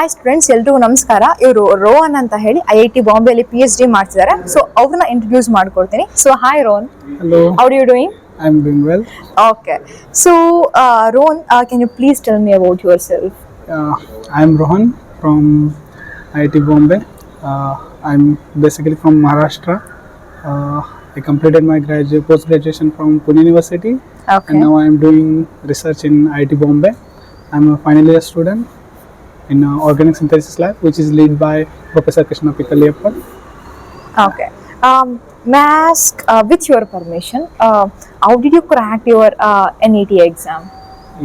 Hi students, ಎಲ್ರಿಗೂ ನಮಸ್ಕಾರ. ಇವರು ರೋಹನ್ ಅಂತ ಹೇಳಿ IIT Bombay ಅಲ್ಲಿ PhD ಮಾಡ್ತಿದ್ದಾರೆ. ಸೊ ಅವ್ರನ್ನ ಇಂಟ್ರೊಡ್ಯೂಸ್ ಮಾಡ್ಕೊಡ್ತೀನಿ. So hi Rohan. Hello. How are you doing? I'm doing well. Okay. So Rohan, can you please tell me about yourself? I'm Rohan from IIT Bombay. I'm basically from Maharashtra. I completed my post-graduation from Pune University. Okay. And now I'm doing research in IIT Bombay. I'm a final year student in Organic Synthesis Lab, which is led by Professor Krishna Pikkaliyappa. Okay. May I ask, with your permission, how did you crack your NET exam?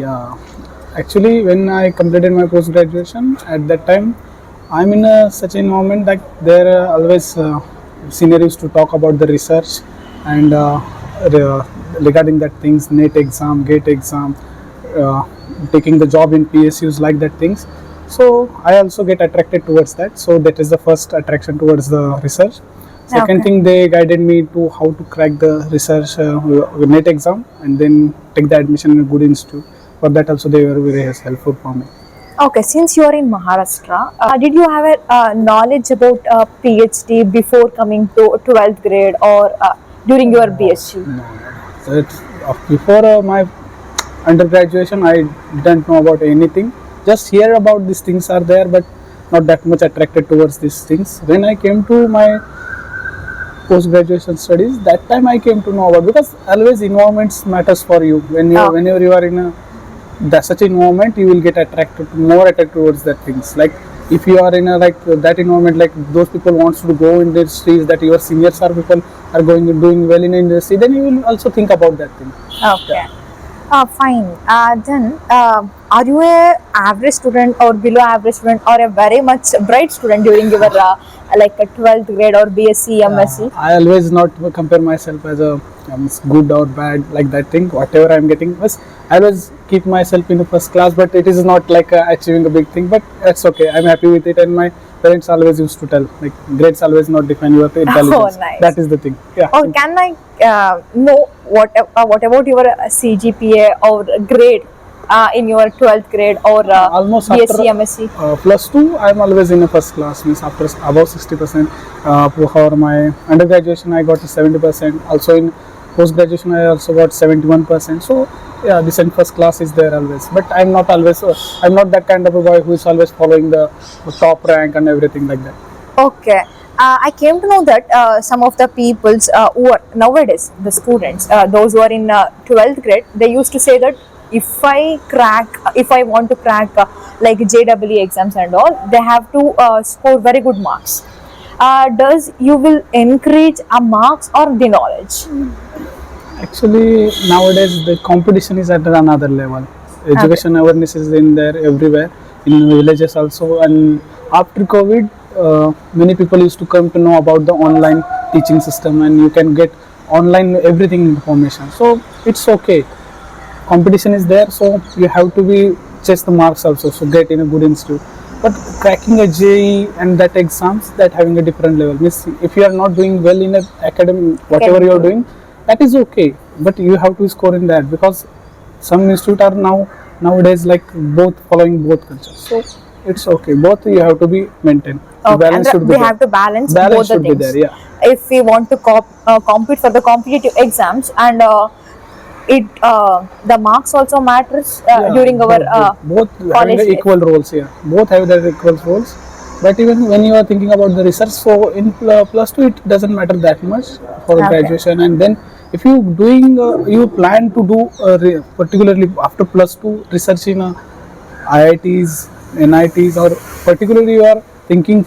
Yeah, actually when I completed my post-graduation, at that time I'm in such an environment that there are always senior used to talk about the research and regarding that things, NET exam, GATE exam, taking the job in PSUs, like that things. So I also get attracted towards that. So that is the first attraction towards the research. Second thing, they guided me to how to crack the research NET exam and then take the admission in a good institute. For that also they were very helpful for me. Okay, since you are in Maharashtra, did you have a knowledge about PhD before coming to 12th grade or during your BSc? No. So before my undergraduation, I didn't know about anything. Just hear about these things are there, but not that much attracted towards these things. When I came to my post-graduation studies, that time I came to know about, because always environments matters for you. Whenever you are in such an environment, you will get more attracted towards that things. Like if you are in that environment, like those people wants to go in the industries, that your seniors are people are doing well in the industry, then you will also think about that thing. Okay. Fine. Then, are you a average student or below average student or a very much bright student during your like a 12th grade or BSc, MSc? I always not compare myself as a good or bad, like that thing. Whatever I'm getting, I always keep myself in the first class, but it is not like achieving a big thing. But that's okay. I'm happy with it, and my parents always used to tell, like, grades always not define your intelligence. Oh, nice. That is the thing. Yeah. Or can I know what about your CGPA or grade in your 12th grade or Almost BSc, after MSc? plus 2, I'm always in a first class. Means after above 60%. For my undergraduation, I got 70%. Also in post-graduation, I also got 71%. So yeah, decent first class is there always. But I'm not always. I'm not that kind of a boy who is always following the top rank and everything like that. Okay. I came to know that some of the peoples who are nowadays, the students, those who are in 12th grade, they used to say that if I want to crack like JEE exams and all, they have to score very good marks. Does you will encourage a marks or the knowledge? Actually, nowadays the competition is at another level. Education awareness is in there everywhere, in villages also. And after COVID, many people used to come to know about the online teaching system, and you can get online everything information. So it's okay. Competition is there, so you have to be chase the marks also, so get in a good institute. But cracking a JEE and that exams, that having a different level. Means if you are not doing well in a academic, whatever you are doing, that is okay. But you have to score in that, because some institutes are nowadays like both following both cultures. So it's okay. Both you have to be maintained. Okay. Balance should be we there. have to balance both the should things. be there. Yeah. If we want to compete for the competitive exams and the marks also matters during our both having college equal roles here. Both have their equal roles. But even when you are thinking about the research, so in plus 2 it doesn't matter that much for graduation. And then if you doing you plan to do particularly after plus 2 research in IITs, NITs, or particularly you are thinking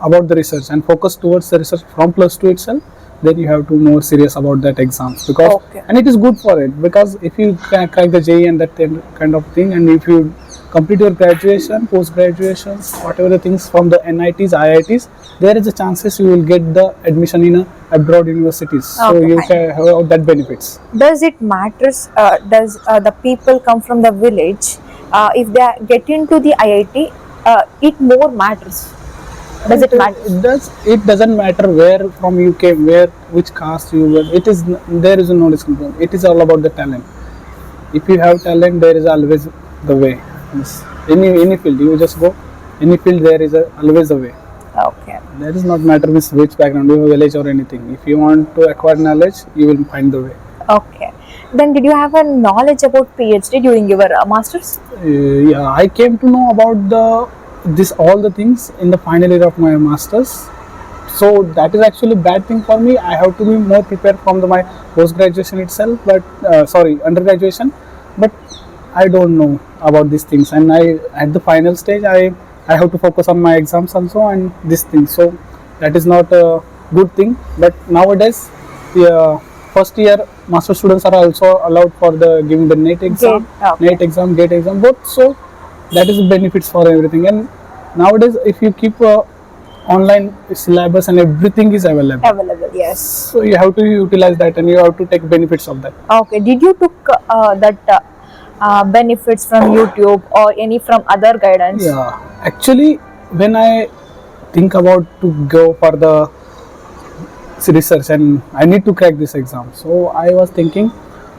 about the research and focus towards the research from plus 2 itself, then you have to more serious about that exams, because and it is good for it, because if you crack the JEE and that kind of thing, and if you complete your graduation, post graduation, whatever the things from the NITs, IITs, there is a chances you will get the admission in abroad universities. So you can have that benefits. Does it matters? Does the people come from the village? If they get into the IIT, it more matters. Does it matter? It doesn't matter where from you came, which caste you were. There is no discrimination. It is all about the talent. If you have talent, there is always the way. Any field, you just go any field there is always a way. Okay. There is not matter with which background, you village or anything. If you want to acquire knowledge, you will find the way. Okay. Then did you have a knowledge about PhD during your masters? Yeah, I came to know about all the things in the final year of my masters. So that is actually bad thing for me. I have to be more prepared from my post graduation itself, but undergraduation. But I don't know about these things, and I at the final stage I have to focus on my exams also and this thing. So that is not a good thing. But nowadays, the first year master students are also allowed for the giving the NET exam, NET exam, GATE exam both. So that is benefits for everything. And nowadays, if you keep online syllabus and everything is available. Available, yes. So you have to utilize that and you have to take benefits of that. Okay. Did you took that benefits from YouTube or any from other guidance? Yeah, actually, when I think about to go for the research and I need to crack this exam, so I was thinking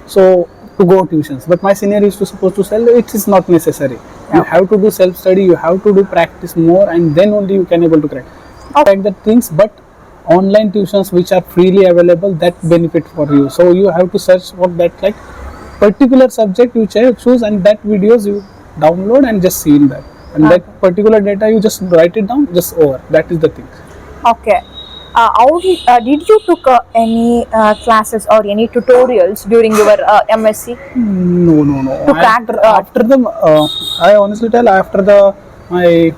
to go tuitions. But my senior is supposed to tell it is not necessary. You have to do self study, you have to do practice more, and then only you can able to crack the things. But online tuitions which are freely available, that benefit for you. So you have to search what that like particular subject you choose, and that videos you download and just see in that, and that particular data you just write it down, just over. That is the thing. Okay. Did you took any classes or any tutorials during your MSc? No. After I honestly tell, after my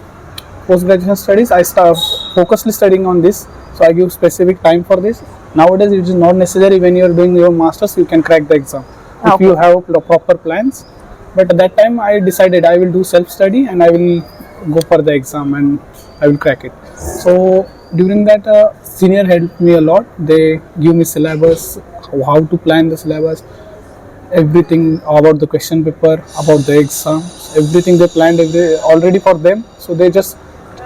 post graduation studies, I start focusedly studying on this. So I give specific time for this. Nowadays, it is not necessary. When you are doing your masters, you can crack the exam if you have proper plans. But at that time, I decided I will do self study and I will go for the exam and I will crack it. So during that, senior helped me a lot. They give me syllabus, how to plan the syllabus, everything about the question paper, about the exam, everything they planned already for them. So they just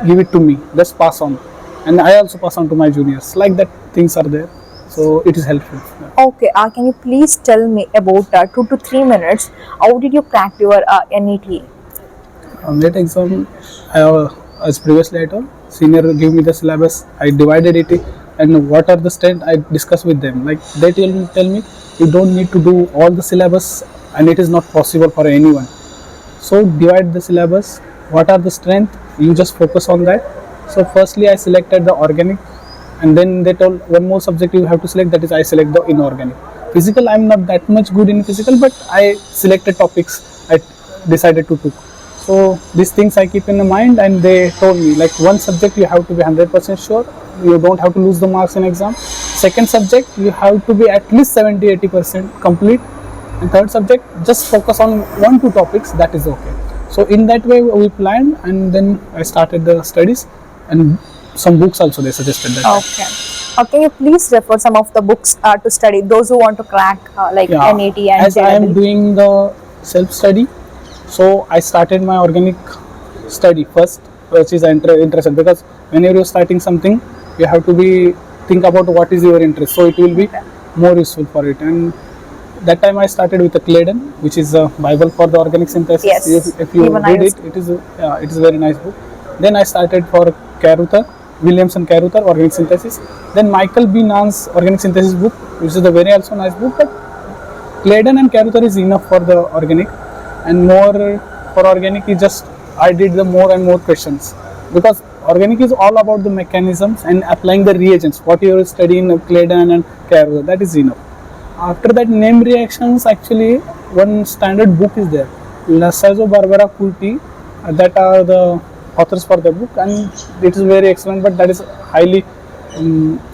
give it to me, just pass on, and I also pass on to my juniors. Like that, things are there. So it is helpful. Okay, can you please tell me about 2 to 3 minutes? How did you crack your NET? NET exam, as previously I told, senior gave me the syllabus. I divided it, and what are the strengths I discuss with them. Like they tell me you don't need to do all the syllabus, and it is not possible for anyone. So divide the syllabus. What are the strengths? You just focus on that. So firstly, I selected the organic. And then they told one more subject you have to select, that is I select the inorganic. Physical, I am not that much good in physical, but I selected topics I decided to took. So these things I keep in the mind, and they told me like one subject you have to be 100% sure, you don't have to lose the marks in exam. Second subject you have to be at least 70-80% complete, and third subject just focus on 1-2 topics, that is okay. So in that way we planned, and then I started the studies, and some books also they suggested that. Okay. Can you please refer some of the books to study, those who want to crack NET and as JEE? I am doing the self study, so I started my organic study first, which is interested, because whenever you're starting something, you have to be think about what is your interest, so it will be more useful for it. And that time I started with the Clayden, which is a Bible for the organic synthesis. Yes. If you read it, it is a very nice book. Then I started for Carruthers, Williamson Carruthers, Organic Synthesis. Then Michael B. Nahn's Organic Synthesis book, which is a very also nice book. But Clayden and Carruthers is enough for the organic, and more for organic is just I did the more and more questions, because organic is all about the mechanisms and applying the reagents. What you are studying in Clayden and Carruthers, that is enough. After that, name reactions, actually one standard book is there, Lasazo Barbara Kulti, that are the authors for the book, and it is very excellent, but that is highly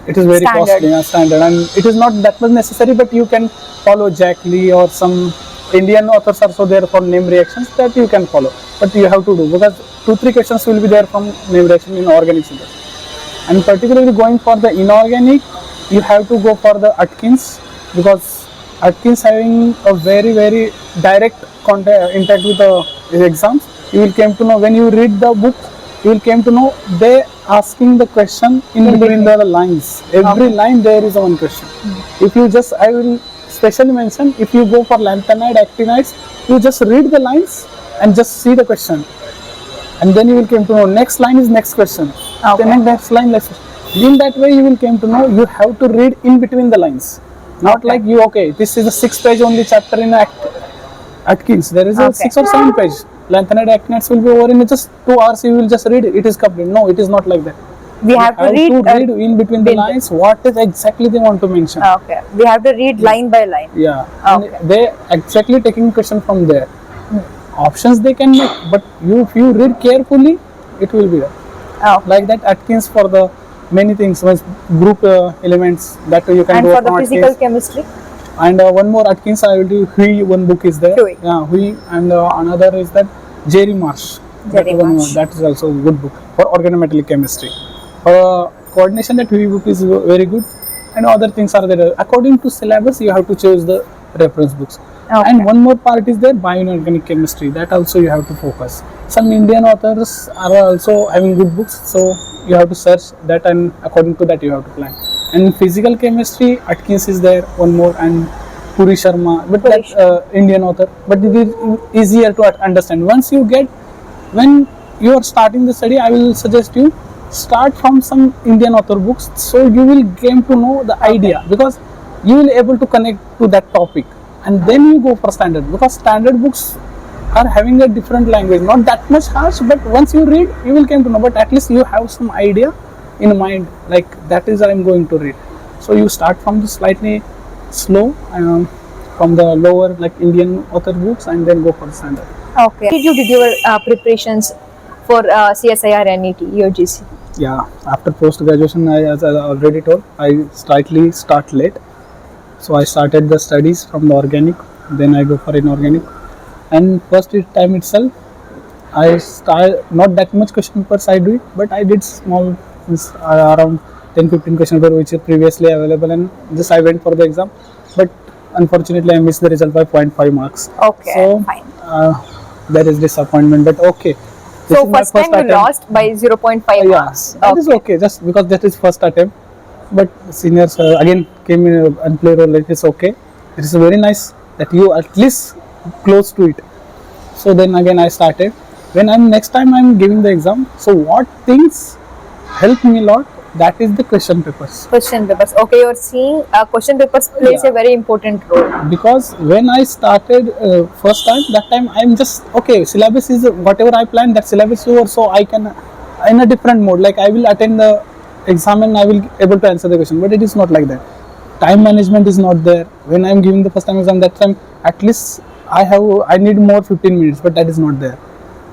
it is very costly, standard, and it is not that much necessary. But you can follow Jack Li or some Indian authors also there for name reactions, that you can follow, but you have to do, because 2-3 questions will be there from name reaction in organic synthesis. And particularly going for the inorganic, you have to go for the Atkins, because Atkins having a very direct impact with the exams. You will came to know when you read the book, you will came to know they asking the question in between the lines. Every line there is one question. If you just, I will specially mention, if you go for lanthanide, actinides, you just read the lines and just see the question. and then you will come to know next line is next question. Okay. Then next line, next question. In that way, you will come to know you have to read in between the lines. Not Okay. like you, okay, this is a 6-page only chapter in Atkins. There is a Okay. 6 or 7 page. Lengthened Atkins will be over in just 2 hours. You will just read it. It is complete. No, it is not like that. We have to read. In between the lines what is exactly they want to mention. Okay. We have to read line by line. Yeah. Okay. And they exactly taking question from there. Options they can make, but if you read carefully, it will be there. Okay. Like that Atkins for the many things, group elements that you can And do for the from physical Atkins. chemistry. And one more Atkins I will do. Huheey, one book is there. Huheey. Yeah, Huheey, and another is that Jerry Marsh. Jerry Marsh. That is also a good book for organometallic chemistry. Coordination, that Huheey book is very good, and other things are there. According to syllabus, you have to choose the reference books. Okay. And one more part is there, By Inorganic Chemistry. That also you have to focus. Some Indian authors are also having good books, so you have to search that, and according to that you have to plan. And physical chemistry, Atkins is there, one more, and Puri Sharma, but that Indian author. But it is easier to understand. Once you get, when you are starting the study, I will suggest you start from some Indian author books, so you will get to know the idea, because you will able to connect to that topic, and then you go for standard, because standard books are having a different language, not that much harsh, but once you read, you will come to know, but at least you have some idea in mind, like that is I am going to read. So you start from the slightly slow, from the lower like Indian author books, and then go for standard. Okay. Did you did your preparations for CSIR-NET, UGC? Yeah, after post graduation, as I already told, I slightly start late. So I started the studies from the organic, then I go for inorganic. And first time itself, I start not that much question papers I do it, but I did small, around 10-15 question papers which are previously available, and just I went for the exam. But unfortunately, I missed the result by 0.5 marks. Okay, so, fine. That is disappointment, but okay. This So is my first time you attempt. lost by 0.5 marks. Yeah, that is okay, just because that is first attempt. But seniors again came in and played role. It is okay. It is very nice that you at least close to it. So then again I started. When I'm next time I'm giving the exam. So what things help me a lot? That is the question papers. Question papers. Okay, you're seeing question papers plays a very important role. Because when I started first time, that time I'm just okay. Syllabus is whatever I planned. That syllabus is over, so I can in a different mode. Like I will attend the exam and I will able to answer the question. But it is not like that. Time management is not there. When I'm giving the first time exam, that time at least I need more 15 minutes, but that is not there.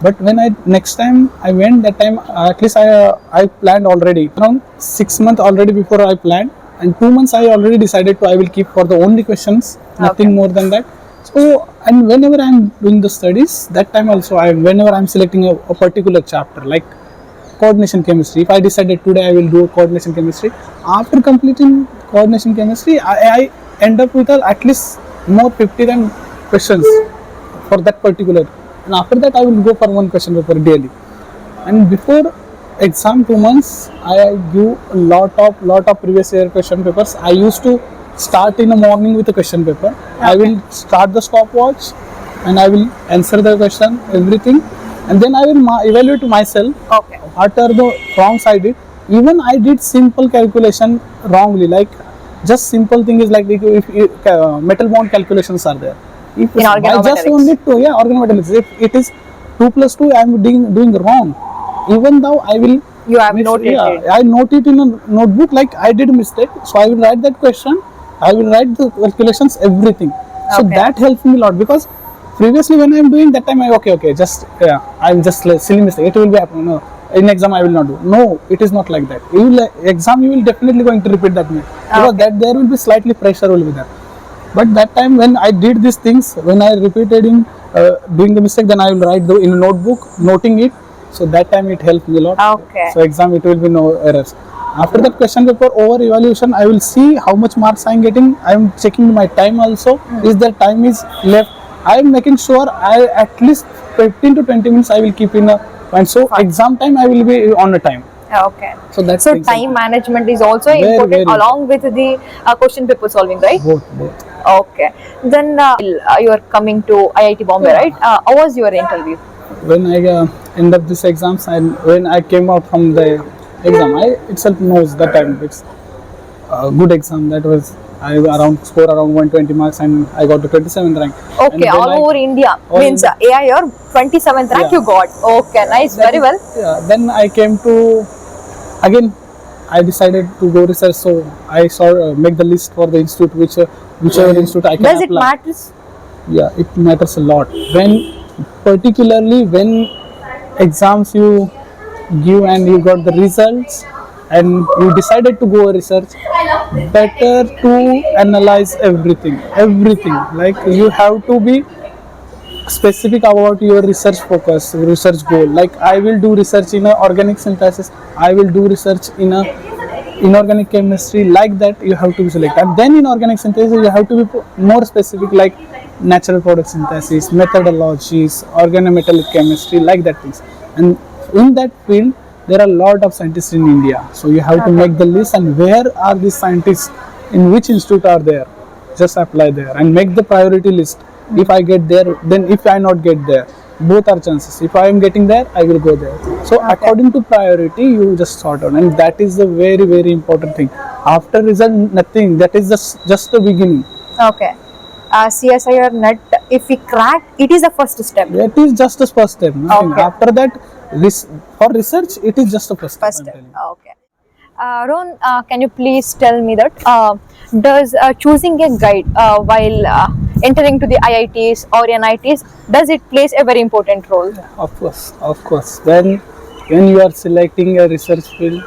But when next time I went, that time at least I planned already around 6 months already before I planned, and 2 months I already decided to I will keep for the only questions, nothing more than that. So, and whenever I'm doing the studies, that time also whenever I'm selecting a particular chapter like coordination chemistry, if I decided today I will do coordination chemistry, after completing coordination chemistry, I end up with at least more 50 than questions for that particular. And after that, I will go for one question paper daily. And before exam 2 months, I give a lot of previous year question papers. I used to start in the morning with a question paper. Okay. I will start the stopwatch, and I will answer the question, everything, and then I will evaluate myself. Okay. What are the wrongs I did? Even I did simple calculation wrongly. Like just simple thing is like if metal bond calculations are there. If in I just only two, organometallics. If it is 2 plus 2, I am doing wrong. Even though I will. You have noted it. I note it in a notebook. Like I did a mistake, so I will write that question. I will write the calculations, everything. So that helps me a lot, because previously when I am doing that time, I am just silly mistake. It will be happen. No, in exam I will not do. No, it is not like that. Exam you will definitely going to repeat that mistake, because that there will be slightly pressure will be there. But that time when I did these things, when I repeated in doing the mistake, then I will write in a notebook, noting it. So that time it helped me a lot. Okay. So exam it will be no errors. After that question paper over evaluation, I will see how much marks I am getting. I am checking my time also. Is there time is left? I am making sure I at least 15 to 20 minutes I will keep in a point. So exam time I will be on a time. Okay. So time management is also important along with the question paper solving, right? Both. Okay. Then you are coming to IIT Bombay, right? How was your interview? when I end up this exams and when I came out from the exam, I itself knows that time it's a good exam. That was I score around 120 marks and I got to 27th rank. Okay, all over India means AI or 27th rank you got. Okay, nice, very well. Yeah, then I came to again. I decided to go research, so I saw make the list for the institute, whichever institute I can Does apply. it matters? Yeah, it matters a lot. Particularly when exams you give and you got the results and you decided to go research, better to analyze everything. Like you have to be specific about your research focus, research goal. Like I will do research in a organic synthesis, I will do research in a inorganic chemistry, like that you have to select. And then in organic synthesis you have to be more specific, like natural product synthesis, methodologies, organometallic chemistry, like that things. And in that field there are a lot of scientists in India, so you have to make the list and where are these scientists, in which institute are there, just apply there and make the priority list. If I get there, then if I not get there, both are chances. If I am getting there, I will go there. So according to priority, you just sort out, and that is the very important thing. After result, nothing. That is just the beginning. Okay. CSIR-NET, if we crack, it is the first step. It is just the first step. Nothing. Okay. After that, for research, it is just the first step. First step. Okay. Rohan, can you please tell me that does choosing a guide while entering to the IITs or NITs, does it plays a very important role? Of course. When you are selecting a research field,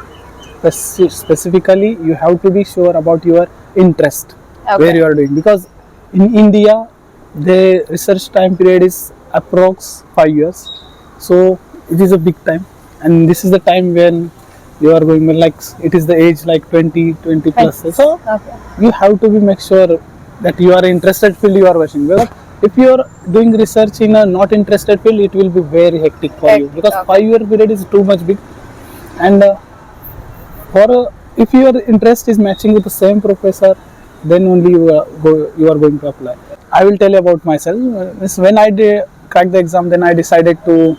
specifically, you have to be sure about your interest, where you are doing. Because in India, the research time period is approx 5 years, so it is a big time, and this is the time when you are going, like it is the age like 20 plus. So you have to be make sure that you are interested field you are watching. Because if you are doing research in a not interested field, it will be very hectic for you, because 5 year period is too much big. And if your interest is matching with the same professor, then only you are going to apply. I will tell you about myself. When I cracked the exam, then I decided to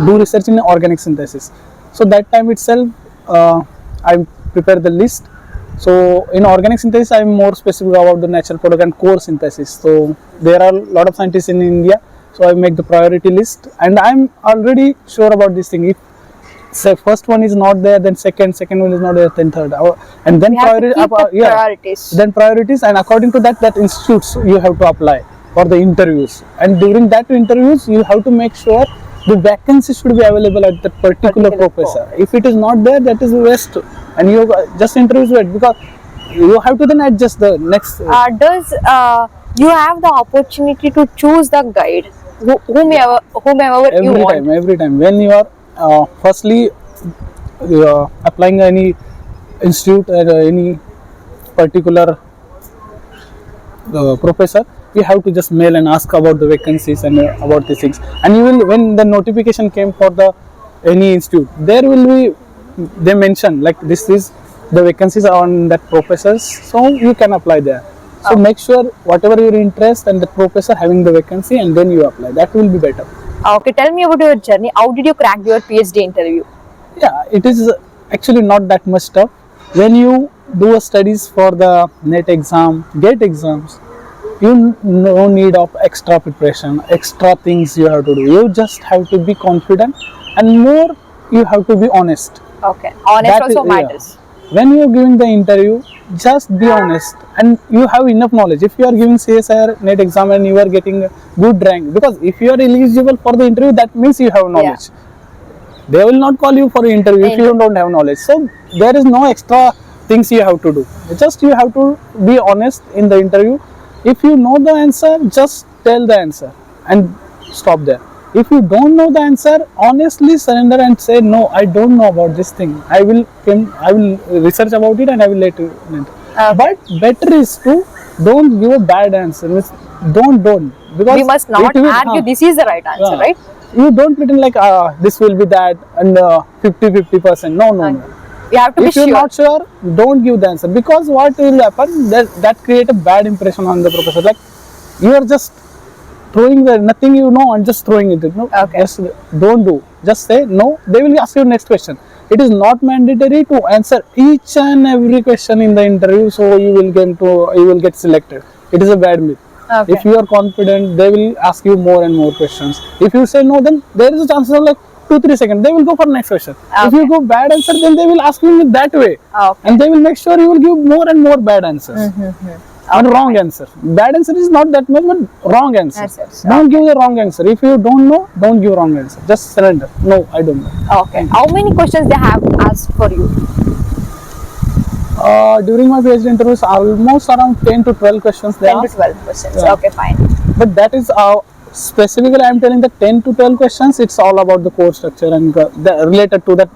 do research in organic synthesis. So that time itself, I prepared the list. So in organic synthesis, I am more specific about the natural product and core synthesis. So there are a lot of scientists in India, so I make the priority list, and I am already sure about this thing. If the first one is not there, then second one is not there, then third, and then priorities. Then priorities, and according to that institutes you have to apply for the interviews. And during that interviews, you have to make sure the vacancy should be available at that particular professor. If it is not there, that is the waste, and you just interviews it, because you have to then adjust the next. Does you have the opportunity to choose the guide, whomever you want? Every time when you are firstly applying any institute or any particular professor, you have to just mail and ask about the vacancies and about these things. And you will, when the notification came for the any institute, there will be, they mention like this is the vacancies on that professors, so you can apply there. So make sure whatever your interest and the professor having the vacancy, and then you apply. That will be better. Okay, tell me about your journey. How did you crack your PhD interview? Yeah, it is actually not that much tough. When you do studies for the NET exam, GATE exams, you no need of extra preparation, extra things you have to do. You just have to be confident, and more you have to be honest. Okay, honest also matters. When you are giving the interview, just be honest, and you have enough knowledge. If you are giving CSIR-NET exam and you are getting a good rank, because if you are eligible for the interview, that means you have knowledge. They will not call you for an interview if you don't have knowledge. So there is no extra things you have to do. Just you have to be honest in the interview. If you know the answer, just tell the answer and stop there. If you don't know the answer, honestly surrender and say, no, I don't know about this thing. I will research about it and I will let you know. But better is to don't give a bad answer. Don't. Because we must not argue this is the right answer, right? You don't pretend like this will be that and 50-50%. No. You have to be sure. If you are not sure, don't give the answer, because what will happen, that create a bad impression on the professor. Like you are just throwing the nothing you know and just throwing it. No, Okay. just don't do. Just say no. They will ask you next question. It is not mandatory to answer each and every question in the interview, so you will get selected. It is a bad myth. Okay. If you are confident, they will ask you more and more questions. If you say no, then there is a chance of like 2-3 seconds. They will go for next question. If Okay. you go bad answer, then they will ask you in that way, Okay. and they will make sure you will give more and more bad answers. And wrong answer. Bad answer is not that much, but wrong answer. Answers, Don't give the wrong answer. If you don't know, don't give wrong answer. Just surrender. No, I don't know. Okay. How many questions they have asked for you? During my PhD interviews, almost around 10 to 12 questions they 10 to ask. 12 questions. Yeah. Okay, fine. But that is specifically I am telling the 10 to 12 questions. It's all about the course structure and related to that.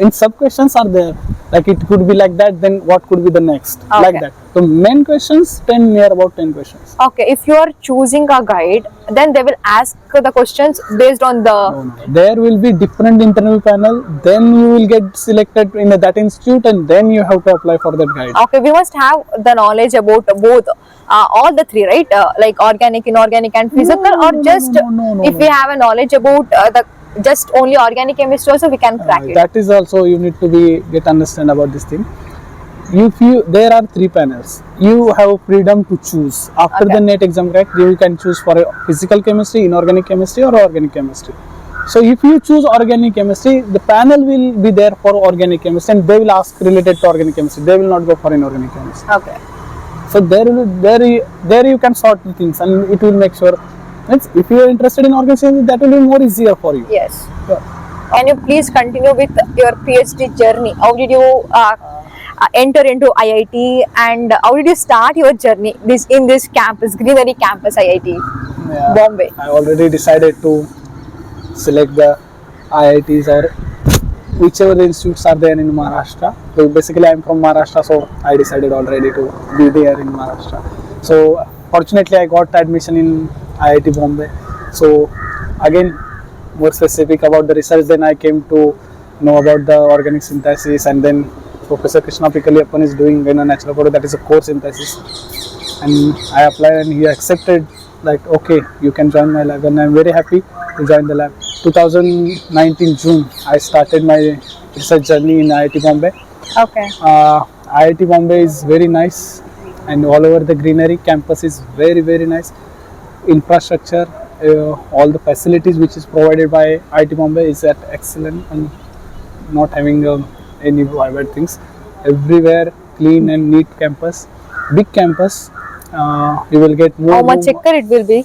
In sub questions are there, like it could be like that. Then what could be the next? Okay. Like that. So main questions 10 near about 10 questions. Okay, if you are choosing a guide, then they will ask the questions based on the. No. There will be different interview panel. Then you will get selected in that institute, and then you have to apply for that guide. Okay, we must have the knowledge about both, all the three, right? Like organic, inorganic, and physical, or just if we have a knowledge about the just only organic chemistry, also we can crack it. That is also you need to get understand about this thing. There are 3 panels. You have freedom to choose. After Okay. the NET exam crack, you can choose for physical chemistry, inorganic chemistry, or organic chemistry. So if you choose organic chemistry, the panel will be there for organic chemistry, and they will ask related to organic chemistry. They will not go for inorganic chemistry. Okay. So there you can sort the things, and it will make sure. If you are interested in organic chemistry, that will be more easier for you. Yes. Yeah. Can you please continue with your PhD journey? How did you enter into IIT, and how did you start your journey in this campus, Greenery Campus, IIT Yeah. Bombay? I already decided to select the IITs or whichever the institutes are there in Maharashtra. So basically, I am from Maharashtra, so I decided already to be there in Maharashtra. So fortunately, I got admission in IIT Bombay. So again, more specific about the research, then I came to know about the organic synthesis, and then Professor Krishna Pikaliyappan is doing in a natural product, that is a core synthesis, and I applied and he accepted, like, okay, you can join my lab, and I'm very happy to join the lab. 2019 June, I started my research journey in IIT Bombay. Okay. IIT Bombay is very nice, and all over the greenery campus is very, very nice. Infrastructure, all the facilities which is provided by IIT Bombay is excellent, and not having any bad things. Everywhere clean and neat campus, big campus. You will get more. How much acre it will be?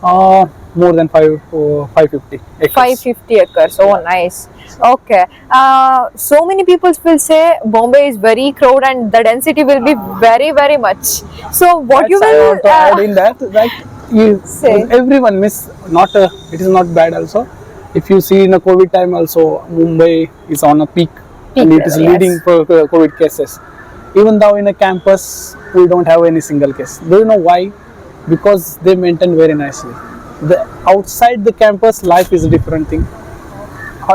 More than 550 acres. 550 acres. Oh, nice. Okay. So many people will say Bombay is very crowded and the density will be very, very much. So what you I will want to add in that say? everyone miss not it is not bad also. If you see in a COVID time also, Mumbai is on a peak and it is level, leading yes. for COVID cases. Even though in a campus we don't have any single case. Do you know why? Because they maintain very nicely. The outside the campus life is a different thing.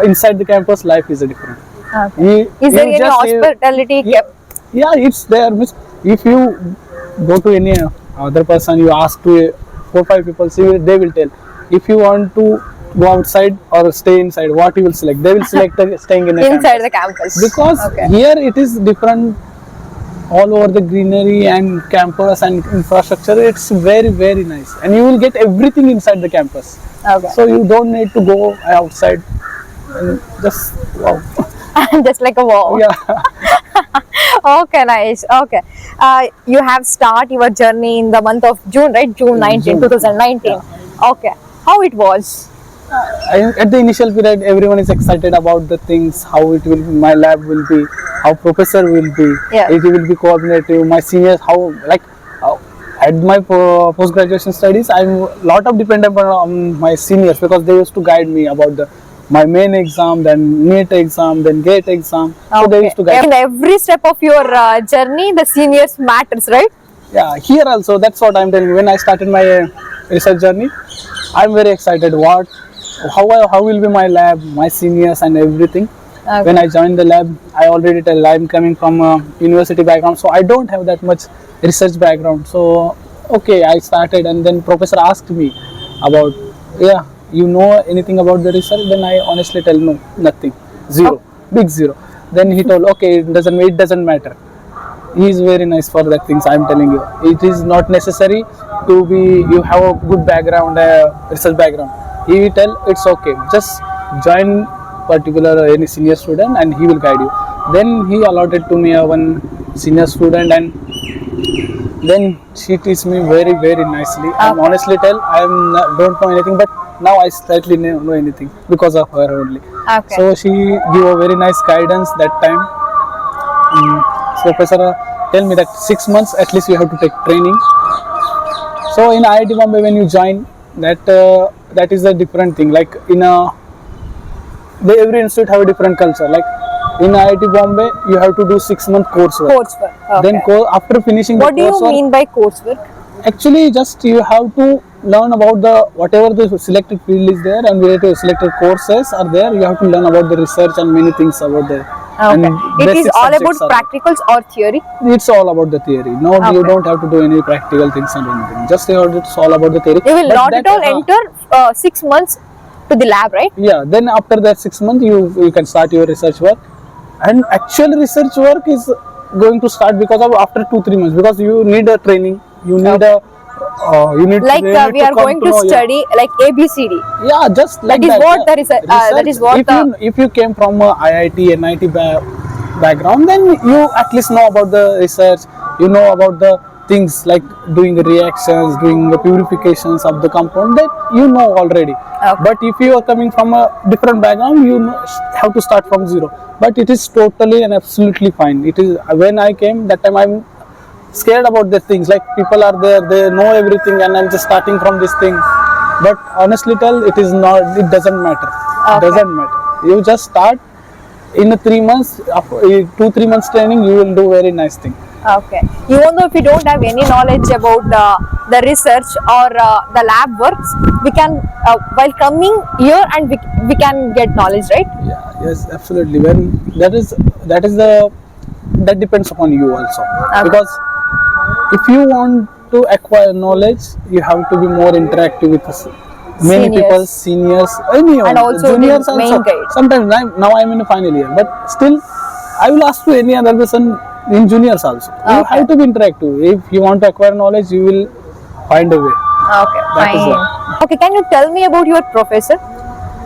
Inside the campus life is a different. Okay. Is there any hospitality kept? Yeah, it's there. If you go to any other person, you ask to 4-5 people, see, they will tell. If you want to go outside or stay inside, what you will select? They will select staying in a Inside campus. the campus. Because Okay. here it is different. All over the greenery and campus and infrastructure, it's very, very nice, and you will get everything inside the campus. Okay. So you don't need to go outside and just wow. Just like a wall. Yeah. Okay, nice. Okay. You have start your journey in the month of June, right? June 19, 2019. Yeah. Okay. How it was? At the initial period, everyone is excited about the things, how it will, my lab will be, how professor will be, Yeah. it will be cooperative, my seniors, how, like, at my post-graduation studies, I'm a lot of dependent on my seniors, because they used to guide me about my main exam, then NET exam, then GATE exam. So they used to guide In every step of your journey, the seniors matters, right? Yeah, here also, that's what I'm telling you. When I started my research journey, I'm very excited. How will be my lab, my seniors and everything. Okay. When I joined the lab, I already tell I'm coming from a university background, so I don't have that much research background. So okay, I started, and then professor asked me about, yeah, you know anything about the research? Then I honestly tell no, nothing, zero, big zero. Then he told, okay, it doesn't matter. He is very nice for that things. I'm telling you, it is not necessary to be you have a good background, research background. He will tell it's okay, just join particular any senior student and he will guide you. Then he allotted to me one senior student, and then she teach me very very nicely. I'm honestly tell don't know anything, but now I slightly know anything because of her only. Okay. So she give a very nice guidance that time. So professor tell me that 6 months at least you have to take training. So in IIT Bombay when you join, that is a different thing. Like in a every institute have a different culture. Like in IIT Bombay you have to do 6 month coursework. Coursework. Okay. Then after finishing What the do you coursework, mean by coursework? actually just you have to learn about the whatever the selected field is there and related selected courses are there. You have to learn about the research and many things about there. Okay. And It is basic all about subjects are there. practicals or theory? It's all about the theory. No, you Okay. don't have to do any practical things and anything. Just it's all about the theory. You will But not that, at all enter 6 months to the lab, right? Yeah. Then after that 6 months, you can start your research work, and actual research work is going to start because of after 2-3 months, because you need a training. You need a you need Like really we are come going to know, study like ABCD. Yeah, just like That is that. what yeah. the that is what if you came from a IIT, NIT background, then you at least know about the research. You know about the things like doing the reactions, doing the purifications of the compound, that you know already. Okay. But if you are coming from a different background, you have to start from zero. But it is totally and absolutely fine. It is when I came that time I'm scared about the things, like people are there, they know everything, and I'm just starting from this thing. But honestly tell, it is not, it doesn't matter. Okay. It doesn't matter. You just start in 3 months, 2-3 months training, you will do very nice thing. Okay. Even though if we don't have any knowledge about the research or the lab works, we can while coming here and we can get knowledge, right? Yeah, yes, absolutely. When that depends upon you also. Okay. Because if you want to acquire knowledge, you have to be more interactive with many Seniors. people, seniors, anyone, And also juniors the main also. guide. Sometimes now I'm in the final year, but still I will ask to any other person in juniors also. You Okay. have to be interactive. If you want to acquire knowledge, you will find a way. Okay, That is fine. Okay, can you tell me about your professor?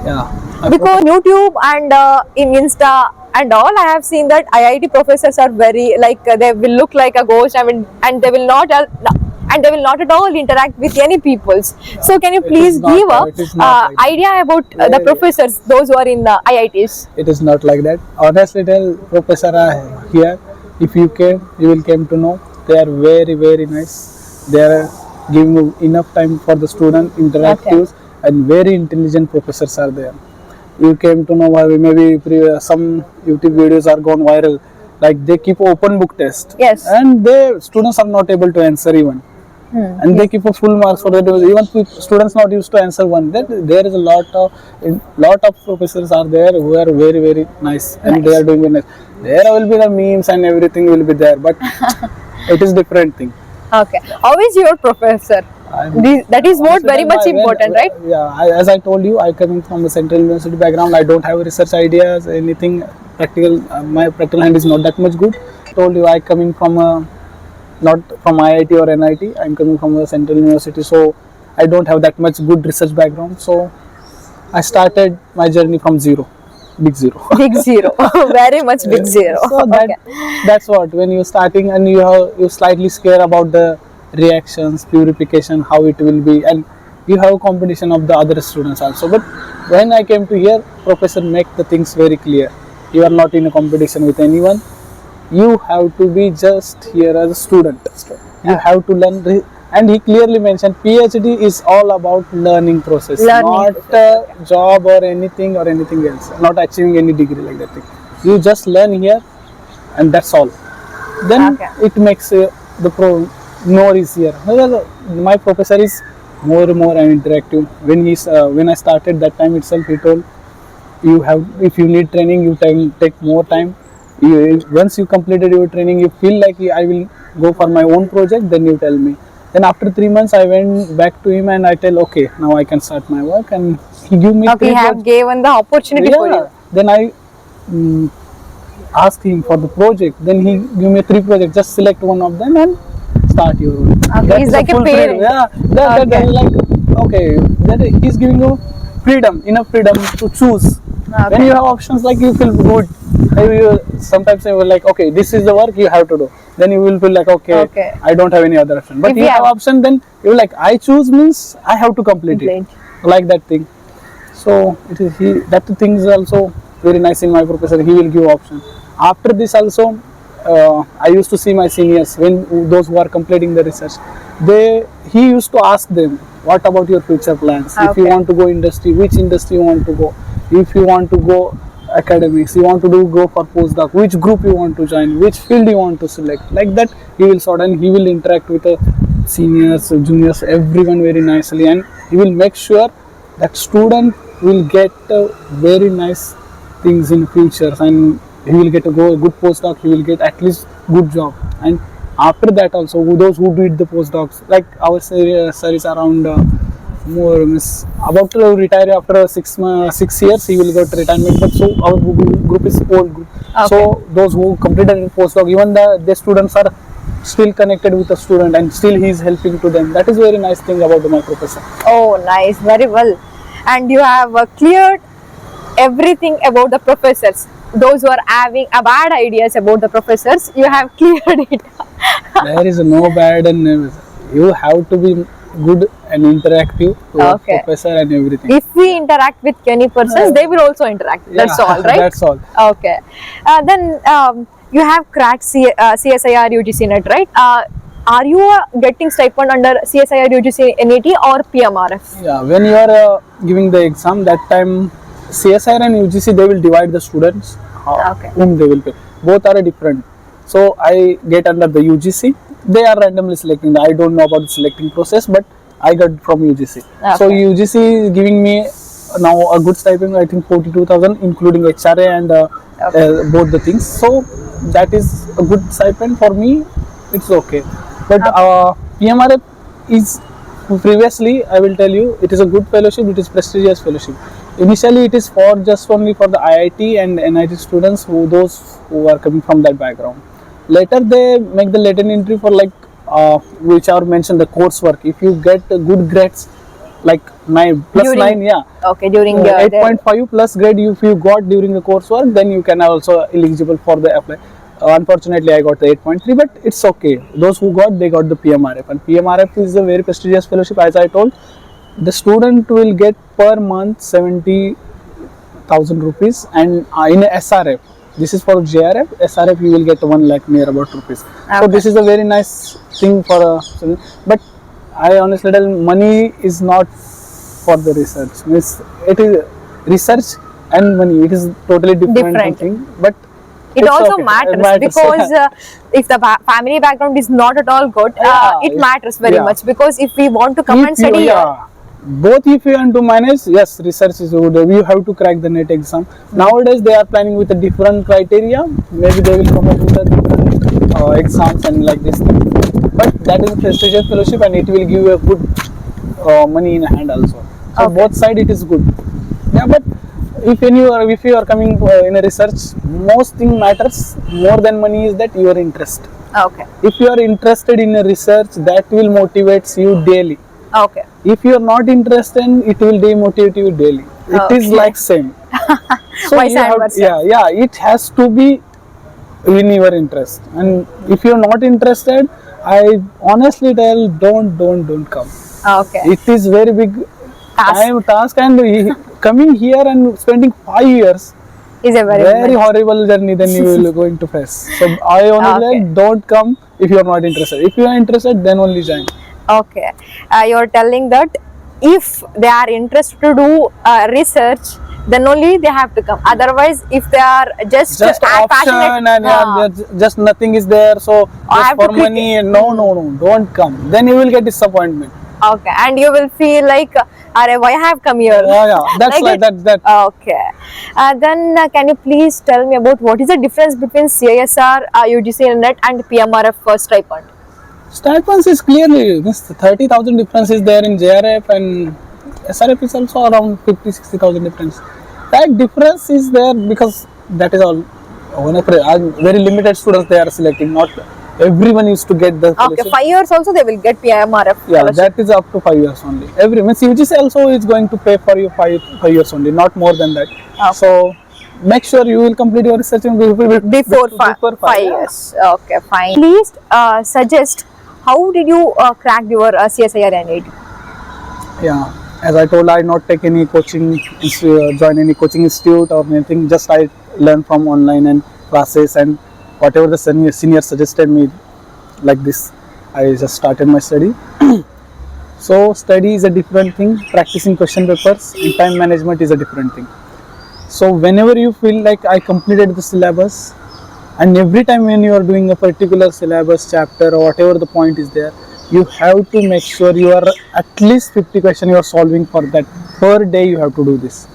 Yeah. Because on YouTube and in Insta and all, I have seen that IIT professors are very like they will look like a ghost. I mean, and they will not at all interact with any peoples. So, can you please not, give it is not like that. idea about the professors, those who are in IITs? It is not like that. Honestly, tell professor here. If you will came to know they are very very nice. They are giving you enough time for the student interactives, and very intelligent professors are there. You came to know maybe some YouTube videos are gone viral. Like they keep open book test. Yes. And the students are not able to answer even. And they keep a full marks for that. Even students not used to answer one. That there is a lot of professors are there who are very very nice, and they are doing very nice. There will be the memes and everything will be there, but it is different thing. Okay. How is your professor? That is what very much important, right? Yeah, as I told you, I coming from a central university background. I don't have research ideas, anything practical. My practical hand is not that much good. I told you I coming from not from IIT or NIT. I'm coming from a central university, so I don't have that much good research background. So I started my journey from zero, big zero. Big zero. Very much big zero. So that's what, when you're starting and you're slightly scared about the reactions, purification, how it will be, and you have competition of the other students also. But when I came to here, professor make the things very clear. You are not in a competition with anyone. You have to be just here as a student. You have to learn, and he clearly mentioned PhD is all about learning process, not job or anything else, not achieving any degree like that thing. You just learn here, and that's all. Then it makes more easier. My professor is more and interactive. When I started that time itself, he told if you need training, you take more time. Once you completed your training, you feel like I will go for my own project, then you tell me. Then after 3 months, I went back to him and I tell, okay, now I can start my work, and he give me Okay, he have given the opportunity for you. Then I mm, asked him for the project. Then he give me 3 projects. Just select one of them and start your work. Okay, he's is like a full parent. freedom. That like, okay, that he's giving you freedom, enough freedom to choose. When you have options, like, you feel good. Sometimes you will like, okay, this is the work you have to do. Then you will feel like, okay. I don't have any other option. But if you have option, then you like, I choose means I have to complete it. Like that thing. So it is that thing is also very nice in my professor. He will give option. After this also, I used to see my seniors, when those who are completing the research, he used to ask them, what about your future plans? If you want to go industry, which industry you want to go? If you want to go academics, you want to go for postdoc, which group you want to join, which field you want to select. Like that, he will sort, and he will interact with the seniors, juniors, everyone very nicely, and he will make sure that student will get very nice things in future, and he will get a good postdoc, he will get at least good job. And after that also, those who did the postdocs, like our sir is around about to retire after 6 years, he will get retirement. But so our group is old group. So those who completed postdoc, even the students are still connected with the student, and still he is helping to them. That is very nice thing about my professor. Oh, nice, very well. And you have cleared everything about the professors. Those who are having bad ideas about the professors, you have cleared it. There is no bad, and you have to be good and interactive with professor and everything. If we interact with any persons, they will also interact. That's all, right? That's all. Okay. Then you have cracked CSIR-UGC-NET, right? Are you getting stipend under CSIR-UGC-NET or PMRF? Yeah, when you are giving the exam, that time CSIR and UGC, they will divide the students whom they will pay. Both are different. So I get under the UGC. They are randomly selecting. I don't know about the selecting process, but I got from UGC. So UGC is giving me now a good stipend, I think 42,000, including HRA and both the things. So that is a good stipend for me. It's okay. But PMRF is, previously, I will tell you, it is a good fellowship. It is prestigious fellowship. Initially, it is for just only for the IIT and NIT students, those who are coming from that background. Later, they make the latent entry for like which are mentioned the coursework. If you get good grades, like 9 plus 9, during 8.5 plus grade, if you got during the coursework, then you can also eligible for the apply. Unfortunately, I got the 8.3, but it's okay. Those who got, they got the PMRF, and PMRF is a very prestigious fellowship. As I told, the student will get per month 70,000 rupees, and in SRF, this is for JRF, SRF you will get 1 lakh near about rupees. So this is a very nice thing for a student. But I honestly tell, money is not for the research. It is research and money. It is totally different thing. But it also matters because if the family background is not at all good, it matters very much, because if we want to come and study both, if you want to manage, yes, research is good. You have to crack the NET exam. Nowadays they are planning with a different criteria. Maybe they will come up with a different exams and like this thing. But that is a prestigious fellowship, and it will give you a good money in hand also. So both side it is good. Yeah, but if you are coming in a research, most thing matters more than money is that your interest. If you are interested in a research, that will motivate you daily. If you are not interested, it will demotivate you daily. It is like same. So you have, it has to be in your interest. And if you are not interested, I honestly tell, don't come. It is very big task, and coming here and spending 5 years is a very horrible journey. Then you will going to face. So I only tell, don't come if you are not interested. If you are interested, then only join. You are telling that if they are interested to do research, then only they have to come. Otherwise, if they are just option and just nothing is there, so just for money, no, don't come. Then you will get disappointment. And you will feel like, why I have come here? That's like that. Then can you please tell me about what is the difference between CSIR, UGC-NET and PMRF stipend? Stipends is clearly this 30,000 difference is there in JRF, and SRF is also around 50-60,000 difference. That difference is there because that is all very limited students they are selecting. Not everyone used to get the Okay, fellowship. 5 years also they will get PMRF. Yeah, fellowship. that is up to 5 years only. Every means UGC also is going to pay for you 5 years only, not more than that. Okay. So make sure you will complete your research Before 5 years. Okay, fine. Please suggest how did you crack your CSIR-NET? Yeah, as I told, I not take any coaching, join any coaching institute or anything. Just I learn from online and classes and whatever the senior suggested me, like this. I just started my study. So study is a different thing. Practicing question papers and time management is a different thing. So whenever you feel like I completed the syllabus, and every time when you are doing a particular syllabus chapter or whatever the point is there, you have to make sure you are at least 50 questions you are solving for that. Per day you have to do this.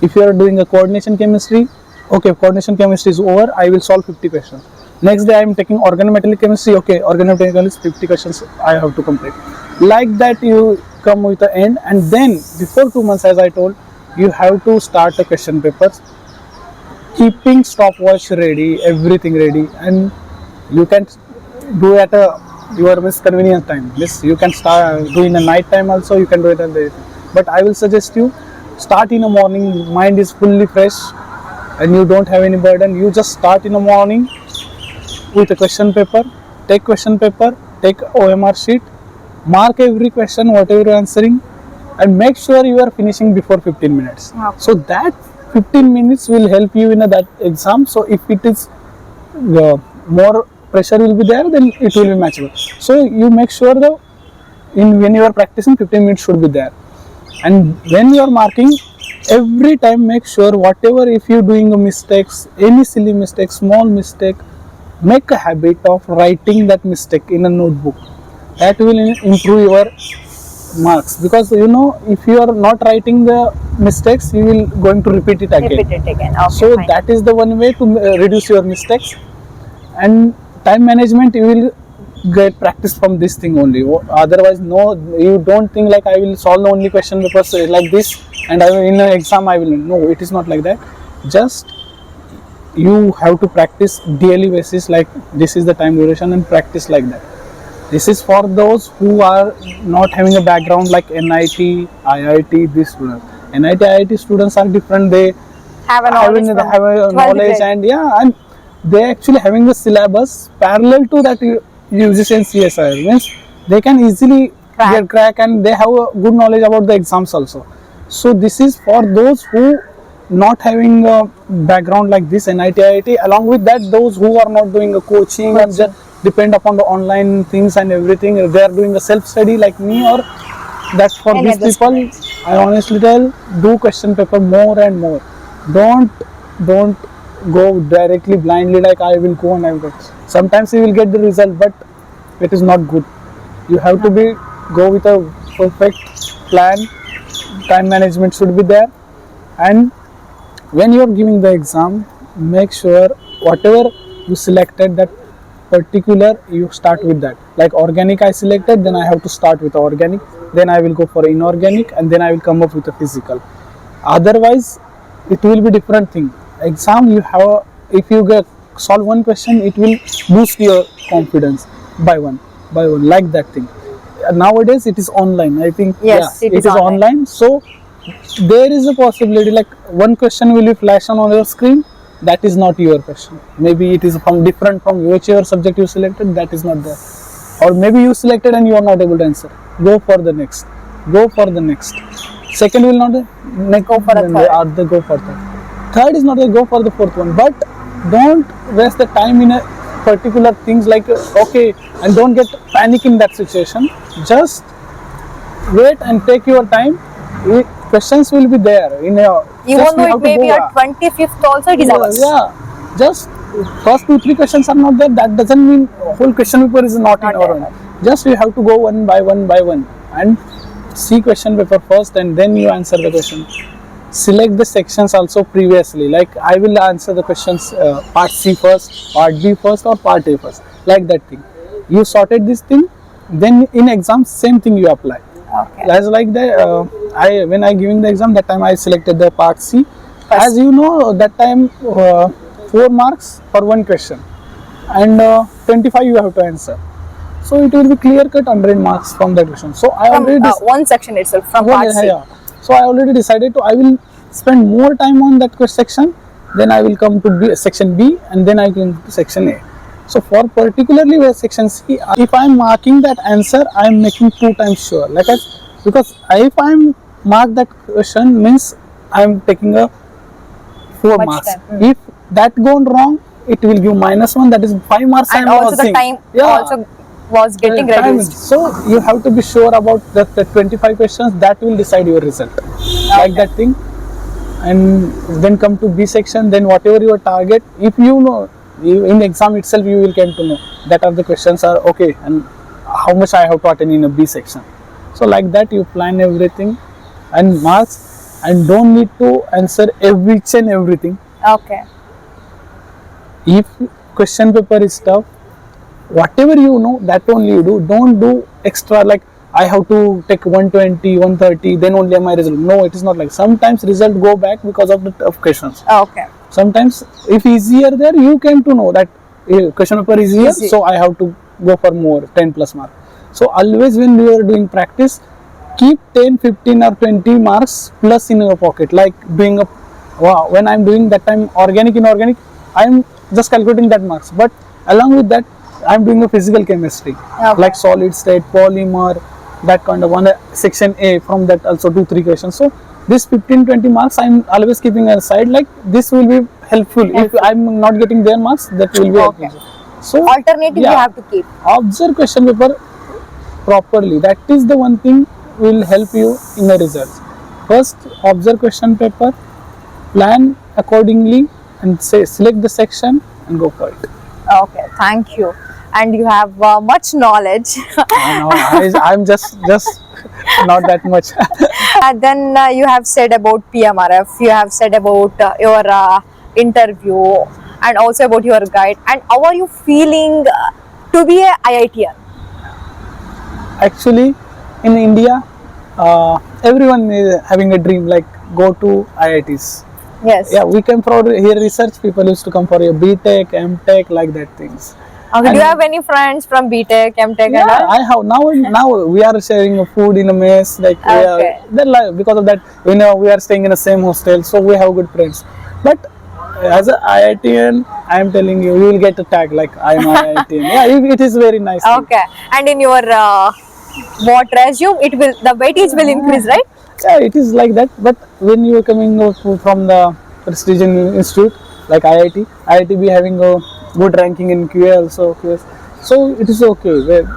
If you are doing a coordination chemistry, okay, coordination chemistry is over, I will solve 50 questions. Next day I am taking organometallic chemistry, okay, organometallic chemistry 50 questions I have to complete. Like that you come with the end, and then before 2 months, as I told, you have to start the question papers, keeping stopwatch ready, everything ready, and you can do at your convenient time. Yes, you can start doing the night time also, you can do it at the day. But I will suggest you start in the morning, mind is fully fresh and you don't have any burden. You just start in the morning with a question paper, take OMR sheet, mark every question, whatever you are answering, and make sure you are finishing before 15 minutes. Okay. So that 15 minutes will help you in that exam. So if it is more pressure will be there, then it will be matchable. So you make sure when you are practicing, 15 minutes should be there. And when you are marking, every time make sure whatever, if you are doing a mistakes, any silly mistake, small mistake, make a habit of writing that mistake in a notebook. That will improve your marks, because you know, if you are not writing the mistakes, you will going to repeat it again. Repeat it again. Okay, So fine. that is the one way to reduce your mistakes. And time management, you will get practice from this thing only. Otherwise, no, you don't think like I will solve the only question papers like this and I will, in an exam I will. No, it is not like that. Just you have to practice daily basis, like this is the time duration, and practice like that. This is for those who are not having a background like NIT, IIT, these students. NIT, IIT students are different. They Have a knowledge. have from a 12th knowledge, grade. and yeah, and they actually having the syllabus parallel to that UGC and CSIR. Means they can easily crack, and they have a good knowledge about the exams also. So this is for those who not having a background like this NIT, IIT. Along with that, those who are not doing a coaching and just depend upon the online things and everything, they are doing a self-study like me, or that for Any these other people, I honestly tell, do question paper more and more. Don't go directly blindly like I will go and I will go. Sometimes you will get the result, but it is not good. You have to go with a perfect plan. Time management should be there, and when you are giving the exam, make sure whatever you selected, that particular, you start with that. Like organic I selected, then I have to start with organic, then I will go for inorganic, and then I will come up with a physical. Otherwise it will be different thing. Exam, you have, if you solve one question, it will boost your confidence by one like that thing. Nowadays it is online, I think. Yes, yeah, it is online. So there is a possibility like one question will be flash on your screen, that is not your question. Maybe it is different from whichever subject you selected, that is not there. Or maybe you selected and you are not able to answer. Go for the next. Second will not Go for the third. Go for third. Third is not the go for the fourth one. But don't waste the time in a particular things like okay, and don't get panic in that situation. Just wait and take your time. Questions will be there in your. Even though it may be at 25th also, it is ours. Yeah, just first 2-3 questions are not there. That doesn't mean whole question paper is not in our own. Just you have to go one by one and see question paper first, and then you answer the question. Select the sections also previously. Like I will answer the questions part C first, part B first, or part A first. Like that thing. You sorted this thing, then in exam same thing you apply. Okay. As like the when I giving the exam, that time I selected the part C. First. As you know, that time 4 marks for one question, and 25 you have to answer. So it will be clear cut 100 marks from that question. So I From already one section itself, from Oh, part yeah, C. yeah. So I already decided to I will spend more time on that section, then I will come to section B, and then I come to section A. So for particularly where section C, if I am marking that answer, I am making 2 times sure. Because if I am mark that question means I am taking a 4 Much marks. time. If that gone wrong, it will give -1. That is 5 marks. I And am also the losing. time also was getting Time. reduced. So you have to be sure about the 25 questions that will decide your result. Like that thing. And then come to B section, then whatever your target, if you know, in exam itself you will get to know that are the questions are okay and how much I have to attend in a B section. So like that you plan everything and marks, and don't need to answer each and everything. Okay. If question paper is tough, whatever you know that only you do. Don't do extra like I have to take 120, 130, then only my result. No, it is not like. Sometimes result go back because of the tough questions. Okay. Sometimes if easier there, you came to know that question paper is easier, Easy. so I have to go for more 10 plus mark. So always when you are doing practice, keep 10, 15 or 20 marks plus in your pocket. Like doing a when I'm doing that time organic, inorganic, I'm just calculating that marks. But along with that, I'm doing a physical chemistry, like solid state, polymer, that kind of one. Section A, from that also 2-3 questions. So this 15-20 marks I'm always keeping aside, like this will be helpful. If I'm not getting their marks, that will be helpful. So Alternative you have to keep. observe question paper properly. That is the one thing will help you in the results. First, observe question paper, plan accordingly, and say select the section and go for it. Okay, thank you. And you have much knowledge. I'm just not that much. And then you have said about PMRF, you have said about your interview, and also about your guide. And how are you feeling to be a IITian? Actually, in India, everyone is having a dream like go to IITs. Yes. Yeah, we came for here research. People used to come for a BTech, MTech, like that things. Okay. Do you have any friends from BTech, MTech, Yeah, and all? I have now we are sharing food in a mess. Like Okay. because of that, we are staying in the same hostel, so we have good friends. But as a IITian, I am telling you, you will get a tag like I am IITian. Yeah, it is very nice. Okay. And in your what resume, the weightage will increase, right? Yeah, it is like that. But when you are coming from the prestigious institute like IIT be having a good ranking in QA also. So it is okay. Where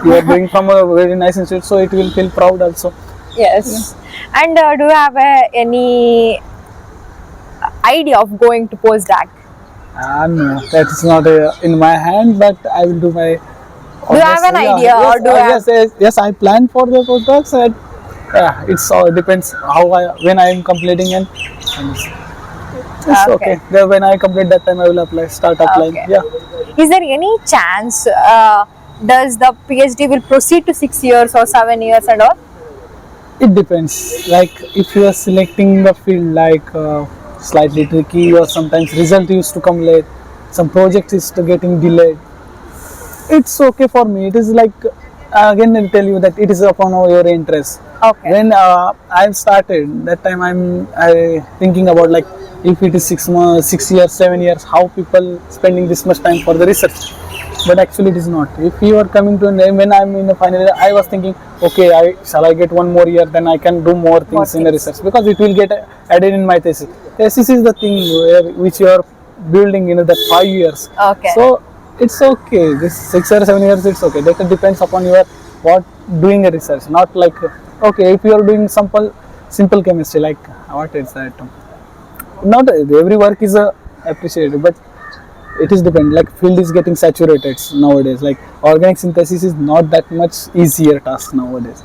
you are doing from a very nice institute, so it will feel proud also. Yes. And do you have any idea of going to postdoc? No, that is not in my hand, but I will do my. Do you have an idea, yes, or do you have? yes, I plan for the postdocs. And it's all depends when I am completing and it's okay. Then when I complete that time, I will start applying. Okay. Yeah. Is there any chance does the PhD will proceed to 6 years or 7 years and all? It depends. Like if you are selecting the field like slightly tricky, or sometimes result used to come late, some project is getting delayed. It's okay for me. It is like again I'll tell you that it is upon your interest. Okay. When I started that time, I thinking about like if it is 6 months, 6 years, 7 years, how people spending this much time for the research. But actually it is not. If you are coming to an end, when I'm in the final year, I was thinking, okay, shall I get one more year, then I can do more things in the research, because it will get added in my thesis. Thesis is the thing which you are building in that 5 years. Okay. So it's okay. This 6 or 7 years, it's okay. That depends upon your what doing a research. Not like okay, if you are doing simple chemistry, like what is that? Not every work is appreciated, but it is depend. Like field is getting saturated nowadays. Like organic synthesis is not that much easier task nowadays.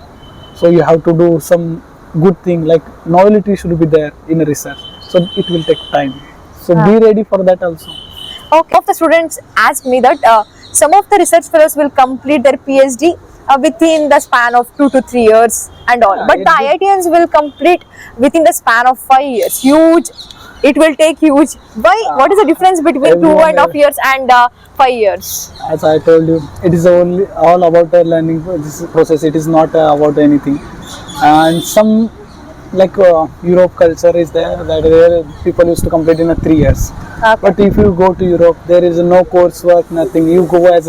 So you have to do some good thing. Like novelty should be there in a research. So it will take time. So be ready for that also. Okay. Of the students asked me that some of the research fellows will complete their PhD within the span of 2 to 3 years and all, but the IITians will complete within the span of 5 years. Huge, it will take huge. Why? What is the difference between 2.5 years and 5 years? As I told you, it is only all about the learning this process. It is not about anything. And some like Europe culture is there, that where people used to complete in 3 years. Okay. But if you go to Europe, there is no coursework, nothing. You go as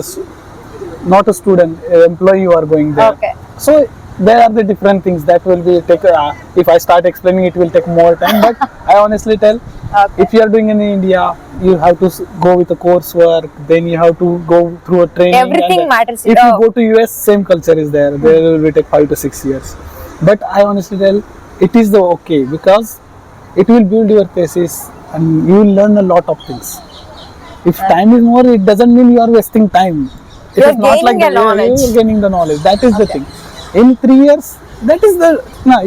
not a student, employee. You are going there. Okay. So there are the different things that will be take. If I start explaining, it will take more time. But I honestly tell, if you are doing in India, you have to go with the coursework. Then you have to go through a training. Everything matters. If you go to US, same culture is there. There will be take 5 to 6 years. But I honestly tell, it is the okay, because it will build your thesis and you will learn a lot of things. If time is more, it doesn't mean you are wasting time. It You is are not like gaining a knowledge. you are gaining the knowledge. That is the thing. In 3 years, that is the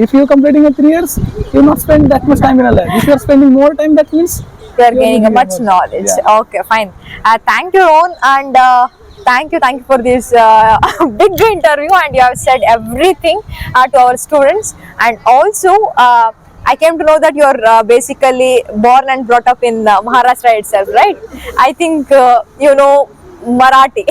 if you are completing in 3 years, you will not spend that much time in a lab. If you are spending more time, that means You are gaining a much knowledge. Yeah. Okay, fine. Thank you, Rohan, and thank you for this big interview, and you have said everything to our students. And also, I came to know that you are basically born and brought up in Maharashtra itself, right? I think you know Marathi.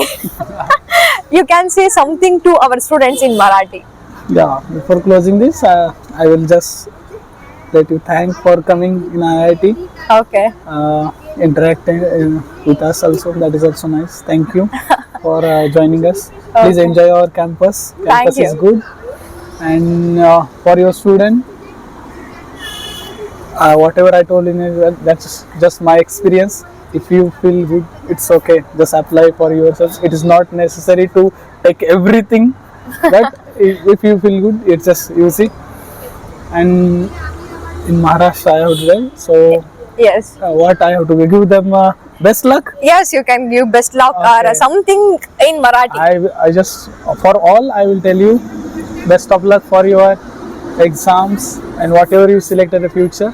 You can say something to our students in Marathi. Yeah. Before closing this, I will just let you thank for coming in IIT. Okay. Interacting with us also, that is also nice. Thank you for joining us. Please enjoy our campus. Campus you. is good. And for your student, whatever I told you, that's just my experience. If you feel good, it's okay, just apply for yourself. It is not necessary to take everything, but if you feel good, it's just use it. And in Maharashtra I have done, so Yes. what I have to give them best luck. Yes, you can give best luck or Okay. something in Marathi. I just, for all, I will tell you best of luck for your exams and whatever you select in the future.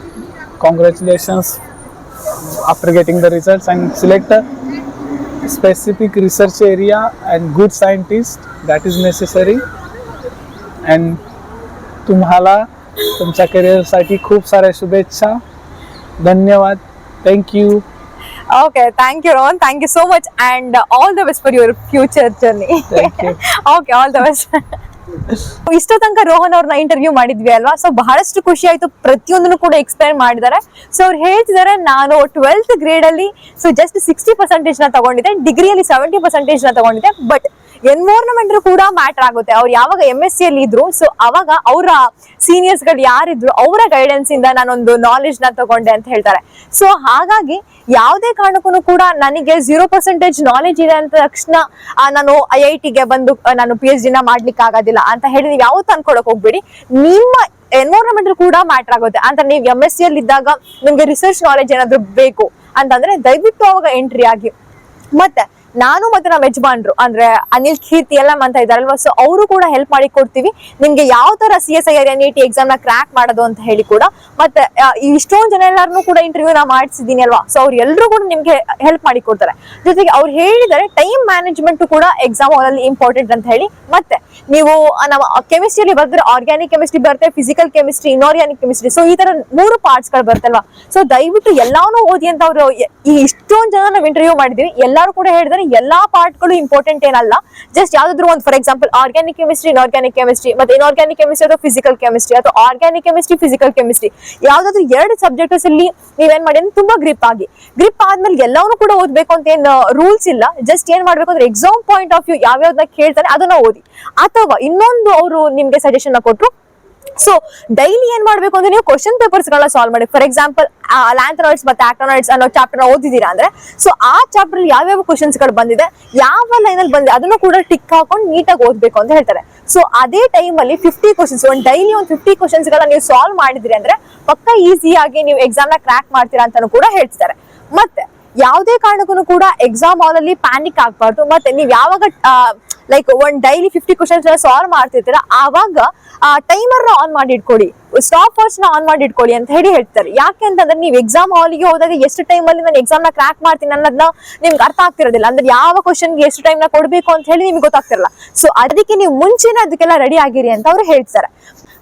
Congratulations after getting the results, and select a specific research area and good scientist, that is necessary. And तुम्हाला तुमच्या करिअरसाठी खूप साऱ्या शुभेच्छा. धन्यवाद. Thank you. Okay, thank you, Rohan. Thank you so much, and all the best for your future journey. Thank you. Okay, all the best. ಇಷ್ಟೋ ತನಕ ರೋಹನ್ ಅವ್ರನ್ನ interview ಮಾಡಿದ್ವಿ ಅಲ್ವಾ, ಸೊ ಬಹಳಷ್ಟು ಖುಷಿ ಆಯ್ತು. ಪ್ರತಿಯೊಂದನ್ನು ಕೂಡ ಎಕ್ಸ್ಪ್ಲೈನ್ ಮಾಡಿದ್ದಾರೆ. ಸೊ ಅವ್ರು ಹೇಳ್ತಿದ್ದಾರೆ, ನಾನು 12th ಗ್ರೇಡ್ ಅಲ್ಲಿ ಸೊ ಜಸ್ಟ್ 60% ನ ತಗೊಂಡಿದ್ದೆ, ಡಿಗ್ರಿಯಲ್ಲಿ 70% ನ ತಗೊಂಡಿದ್ದೆ. ಬಟ್ ಎನ್ವೈರನ್ಮೆಂಟ್ ಕೂಡ ಮ್ಯಾಟರ್ ಆಗುತ್ತೆ. ಅವ್ರು ಯಾವಾಗ MSc ಅಲ್ಲಿ ಇದ್ರು, ಸೊ ಅವಾಗ ಅವರ ಸೀನಿಯರ್ಸ್ ಗಳು ಯಾರಿದ್ರು ಅವರ ಗೈಡೆನ್ಸ್ ಇಂದ ನಾನೊಂದು ನಾಲೆಜ್ ನ ತಗೊಂಡೆ ಅಂತ ಹೇಳ್ತಾರೆ. ಸೊ ಹಾಗಾಗಿ ಯಾವುದೇ ಕಾರಣಕ್ಕೂ ಕೂಡ ನನಗೆ 0% ನಾಲೆಜ್ ಇದೆ ಅಂತ ತಕ್ಷಣ ನಾನು IIT ಗೆ ಬಂದು ನಾನು PhD ನ ಮಾಡ್ಲಿಕ್ಕೆ ಆಗೋದಿಲ್ಲ ಅಂತ ಹೇಳಿ ನೀವು ಯಾವತ್ತೂ ಅನ್ಕೊಳಕ್ ಹೋಗ್ಬೇಡಿ. ನಿಮ್ಮ ಎನ್ವೈರನ್ಮೆಂಟ್ ಕೂಡ ಮ್ಯಾಟರ್ ಆಗುತ್ತೆ. ಅಂತ ನೀವು MSc ಅಲ್ಲಿ ಇದ್ದಾಗ ನಿಮ್ಗೆ ರಿಸರ್ಚ್ ನಾಲೆಜ್ ಏನಾದ್ರು ಬೇಕು ಅಂತಂದ್ರೆ ದಯವಿಟ್ಟು ಅವಾಗ ಎಂಟ್ರಿ ಆಗಿ. ಮತ್ತೆ ನಾನು ಮತ್ತೆ ನಮ್ಮ ಯಜಮಾನ್ರು ಅಂದ್ರೆ ಅನಿಲ್ ಕೀರ್ತಿ ಎಲ್ಲ ಅಂತ ಇದಾರಲ್ವಾ, ಸೊ ಅವರು ಕೂಡ ಹೆಲ್ಪ್ ಮಾಡಿ ಕೊಡ್ತೀವಿ ನಿಮ್ಗೆ ಯಾವ ತರ CSIR-NET ಎಕ್ಸಾಮ್ ನ ಕ್ರ್ಯಾಕ್ ಮಾಡೋದು ಅಂತ ಹೇಳಿ ಕೂಡ. ಮತ್ತೆ ಇಷ್ಟೊಂದು ಜನ ಎಲ್ಲಾರನು ಕೂಡ ಇಂಟರ್ವ್ಯೂ ನಾ ಮಾಡಿಸಿದೀನಿ ಅಲ್ವಾ, ಸೊ ಅವ್ರು ಎಲ್ಲರೂ ಕೂಡ ನಿಮ್ಗೆ ಹೆಲ್ಪ್ ಮಾಡಿ ಕೊಡ್ತಾರೆ. ಜೊತೆಗೆ ಅವ್ರು ಹೇಳಿದ್ದಾರೆ ಟೈಮ್ ಮ್ಯಾನೇಜ್ಮೆಂಟ್ ಕೂಡ ಎಕ್ಸಾಮ್ ಅಲ್ಲಿ ಇಂಪಾರ್ಟೆಂಟ್ ಅಂತ ಹೇಳಿ. ಮತ್ತೆ ನೀವು ನಮ್ಮ ಕೆಮಿಸ್ಟ್ರಿಯಲ್ಲಿ ಬರ್ತಾರೆ, ಆರ್ಗ್ಯಾನಿಕ್ ಕೆಮಿಸ್ಟ್ರಿ ಬರುತ್ತೆ, physical chemistry, inorganic chemistry, so ಈ ತರ 3 ಪಾರ್ಟ್ಸ್ ಗಳು ಬರ್ತಲ್ವಾ. ಸೊ ದಯವಿಟ್ಟು ಎಲ್ಲಾನು ಓದಿ ಅಂತ ಅವ್ರು ಈ ಇಷ್ಟೊಂದು ಜನ ನಾವು ಇಂಟರ್ವ್ಯೂ ಮಾಡಿದೀವಿ, ಎಲ್ಲರೂ ಕೂಡ ಹೇಳಿದ್ದಾರೆ ಎಲ್ಲಾ ಪಾರ್ಟ್ಗಳು ಇಂಪಾರ್ಟೆಂಟ್ ಏನಲ್ಲ. ಜಸ್ಟ್ ಯಾವ್ದಾದ್ರು ಒಂದು, for example organic chemistry, inorganic chemistry, ಮತ್ತೆ ಇನ್ಆರ್ಗ್ಯಾನಿಕ್ ಕೆಮಿಸ್ಟ್ರಿ ಅಥವಾ ಫಿಸಿಕಲ್ ಕೆಮಿಸ್ಟ್ರಿ ಅಥವಾ ಆರ್ಗ್ಯಾನಿಕ್ ಕೆಮಿಸ್ಟ್ರಿ, ಫಿಸಿಕಲ್ ಕೆಮಿಸ್ಟ್ರಿ, ಯಾವ್ದಾದ್ರು 2 ಸಬ್ಜೆಕ್ಟ್ಸ್ ಅಲ್ಲಿ ನೀವೇನ್ ಮಾಡಿ ತುಂಬಾ ಗ್ರಿಪ್ ಆದ್ಮೇಲೆ ಎಲ್ಲವನ್ನೂ ಕೂಡ ಓದ್ಬೇಕು ಅಂತ ಏನ್ ರೂಲ್ಸ್ ಇಲ್ಲ. ಜಸ್ಟ್ ಏನ್ ಮಾಡ್ಬೇಕು ಅಂದ್ರೆ ಎಕ್ಸಾಮ್ ಪಾಯಿಂಟ್ ಆಫ್ ವ್ಯೂ ಯಾವ್ಯಾವ್ದನ್ನ ಕೇಳ್ತಾರೆ ಅದನ್ನ ಓದಿ. ಅಥವಾ ಇನ್ನೊಂದು ಅವರು ನಿಮ್ಗೆ ಸಜೆಷನ್ ಕೊಟ್ರು, ಸೊ ಡೈಲಿ ಏನ್ ಮಾಡ್ಬೇಕು ಅಂದ್ರೆ ನೀವು ಕ್ವಶನ್ ಪೇಪರ್ಸ್ ಗಳನ್ನ ಸಾಲ್ವ್ ಮಾಡಿ. ಫಾರ್ ಎಕ್ಸಾಂಪಲ್ ಲ್ಯಾಂಥನಾಯ್ಡ್ಸ್ ಮತ್ತೆ ಆಕ್ಟಾನಾಯ್ಡ್ಸ್ ಅನ್ನೋ ಚಾಪ್ಟರ್ ನ ಓದಿದೀರಾ ಅಂದ್ರೆ, ಸೊ ಆ ಚಾಪ್ಟರ್ ಯಾವ್ಯಾವ ಕ್ವಶನ್ಸ್ ಗಳು ಬಂದಿದೆ, ಯಾವ ಲೈನ್ ಅಲ್ಲಿ ಬಂದಿದೆ ಅದನ್ನು ಕೂಡ ಟಿಕ್ ಹಾಕೊಂಡು ನೀಟಾಗಿ ಓದ್ಬೇಕು ಅಂತ ಹೇಳ್ತಾರೆ. ಸೊ ಅದೇ ಟೈಮ್ ಅಲ್ಲಿ 50 ಕ್ವಶನ್ಸ್, ಡೈಲಿ ಒಂದು 50 ಕ್ವಶನ್ಸ್ ಗಳನ್ನ ನೀವು ಸಾಲ್ವ್ ಮಾಡಿದ್ರಿ ಅಂದ್ರೆ ಪಕ್ಕ ಈಸಿಯಾಗಿ ನೀವು ಎಕ್ಸಾಮ್ ನ ಕ್ರ್ಯಾಕ್ ಮಾಡ್ತೀರಾ ಅಂತಾನು ಕೂಡ ಹೇಳ್ತಿದ್ದಾರೆ. ಮತ್ತೆ ಯಾವುದೇ ಕಾರಣಕ್ಕೂ ಕೂಡ ಎಕ್ಸಾಮ್ ಹಾಲ್ ಅಲ್ಲಿ ಪ್ಯಾನಿಕ್ ಆಗ್ಬಾರ್ದು. ಮತ್ತೆ ನೀವು ಯಾವಾಗ ಲೈಕ್ ಒಂದ್ ಡೈಲಿ 50 ಕ್ವಶನ್ಸ್ ಸಾಲ್ವ್ ಮಾಡ್ತಿರ್ತೀರಾ ಆವಾಗ ಟೈಮರ್ ನ ಆನ್ ಮಾಡಿ ಇಟ್ಕೊಡಿ. ಸ್ಟಾಪ್ ವಾಚ್ ನ ಆನ್ ಮಾಡಿ ಇಟ್ಕೊಳ್ಳಿ ಅಂತ ಹೇಳ್ತಾರೆ. ಯಾಕೆ ಅಂತಂದ್ರೆ ನೀವು ಎಕ್ಸಾಮ್ ಹಾಲಿಗೆ ಹೋದಾಗ ಎಷ್ಟು ಟೈಮ್ ಅಲ್ಲಿ ನಾನು ಎಕ್ಸಾಮ್ ನ ಕ್ರಾಕ್ ಮಾಡ್ತೀನಿ ಅನ್ನೋದನ್ನ ನಿಮ್ಗೆ ಅರ್ಥ ಆಗ್ತಿರೋದಿಲ್ಲ. ಅಂದ್ರೆ ಯಾವ ಕ್ವಶನ್ಗೆ ಎಷ್ಟು ಟೈಮ್ ನ ಕೊಡ್ಬೇಕು ಅಂತ ಹೇಳಿ ನಿಮ್ಗೆ ಗೊತ್ತಾಗ್ತಿರಲ್ಲ. ಸೊ ಅದಕ್ಕೆ ನೀವು ಮುಂಚೆನೆ ಅದಕ್ಕೆಲ್ಲ ರೆಡಿ ಆಗಿರಿ ಅಂತ ಅವ್ರು ಹೇಳ್ತಾರೆ.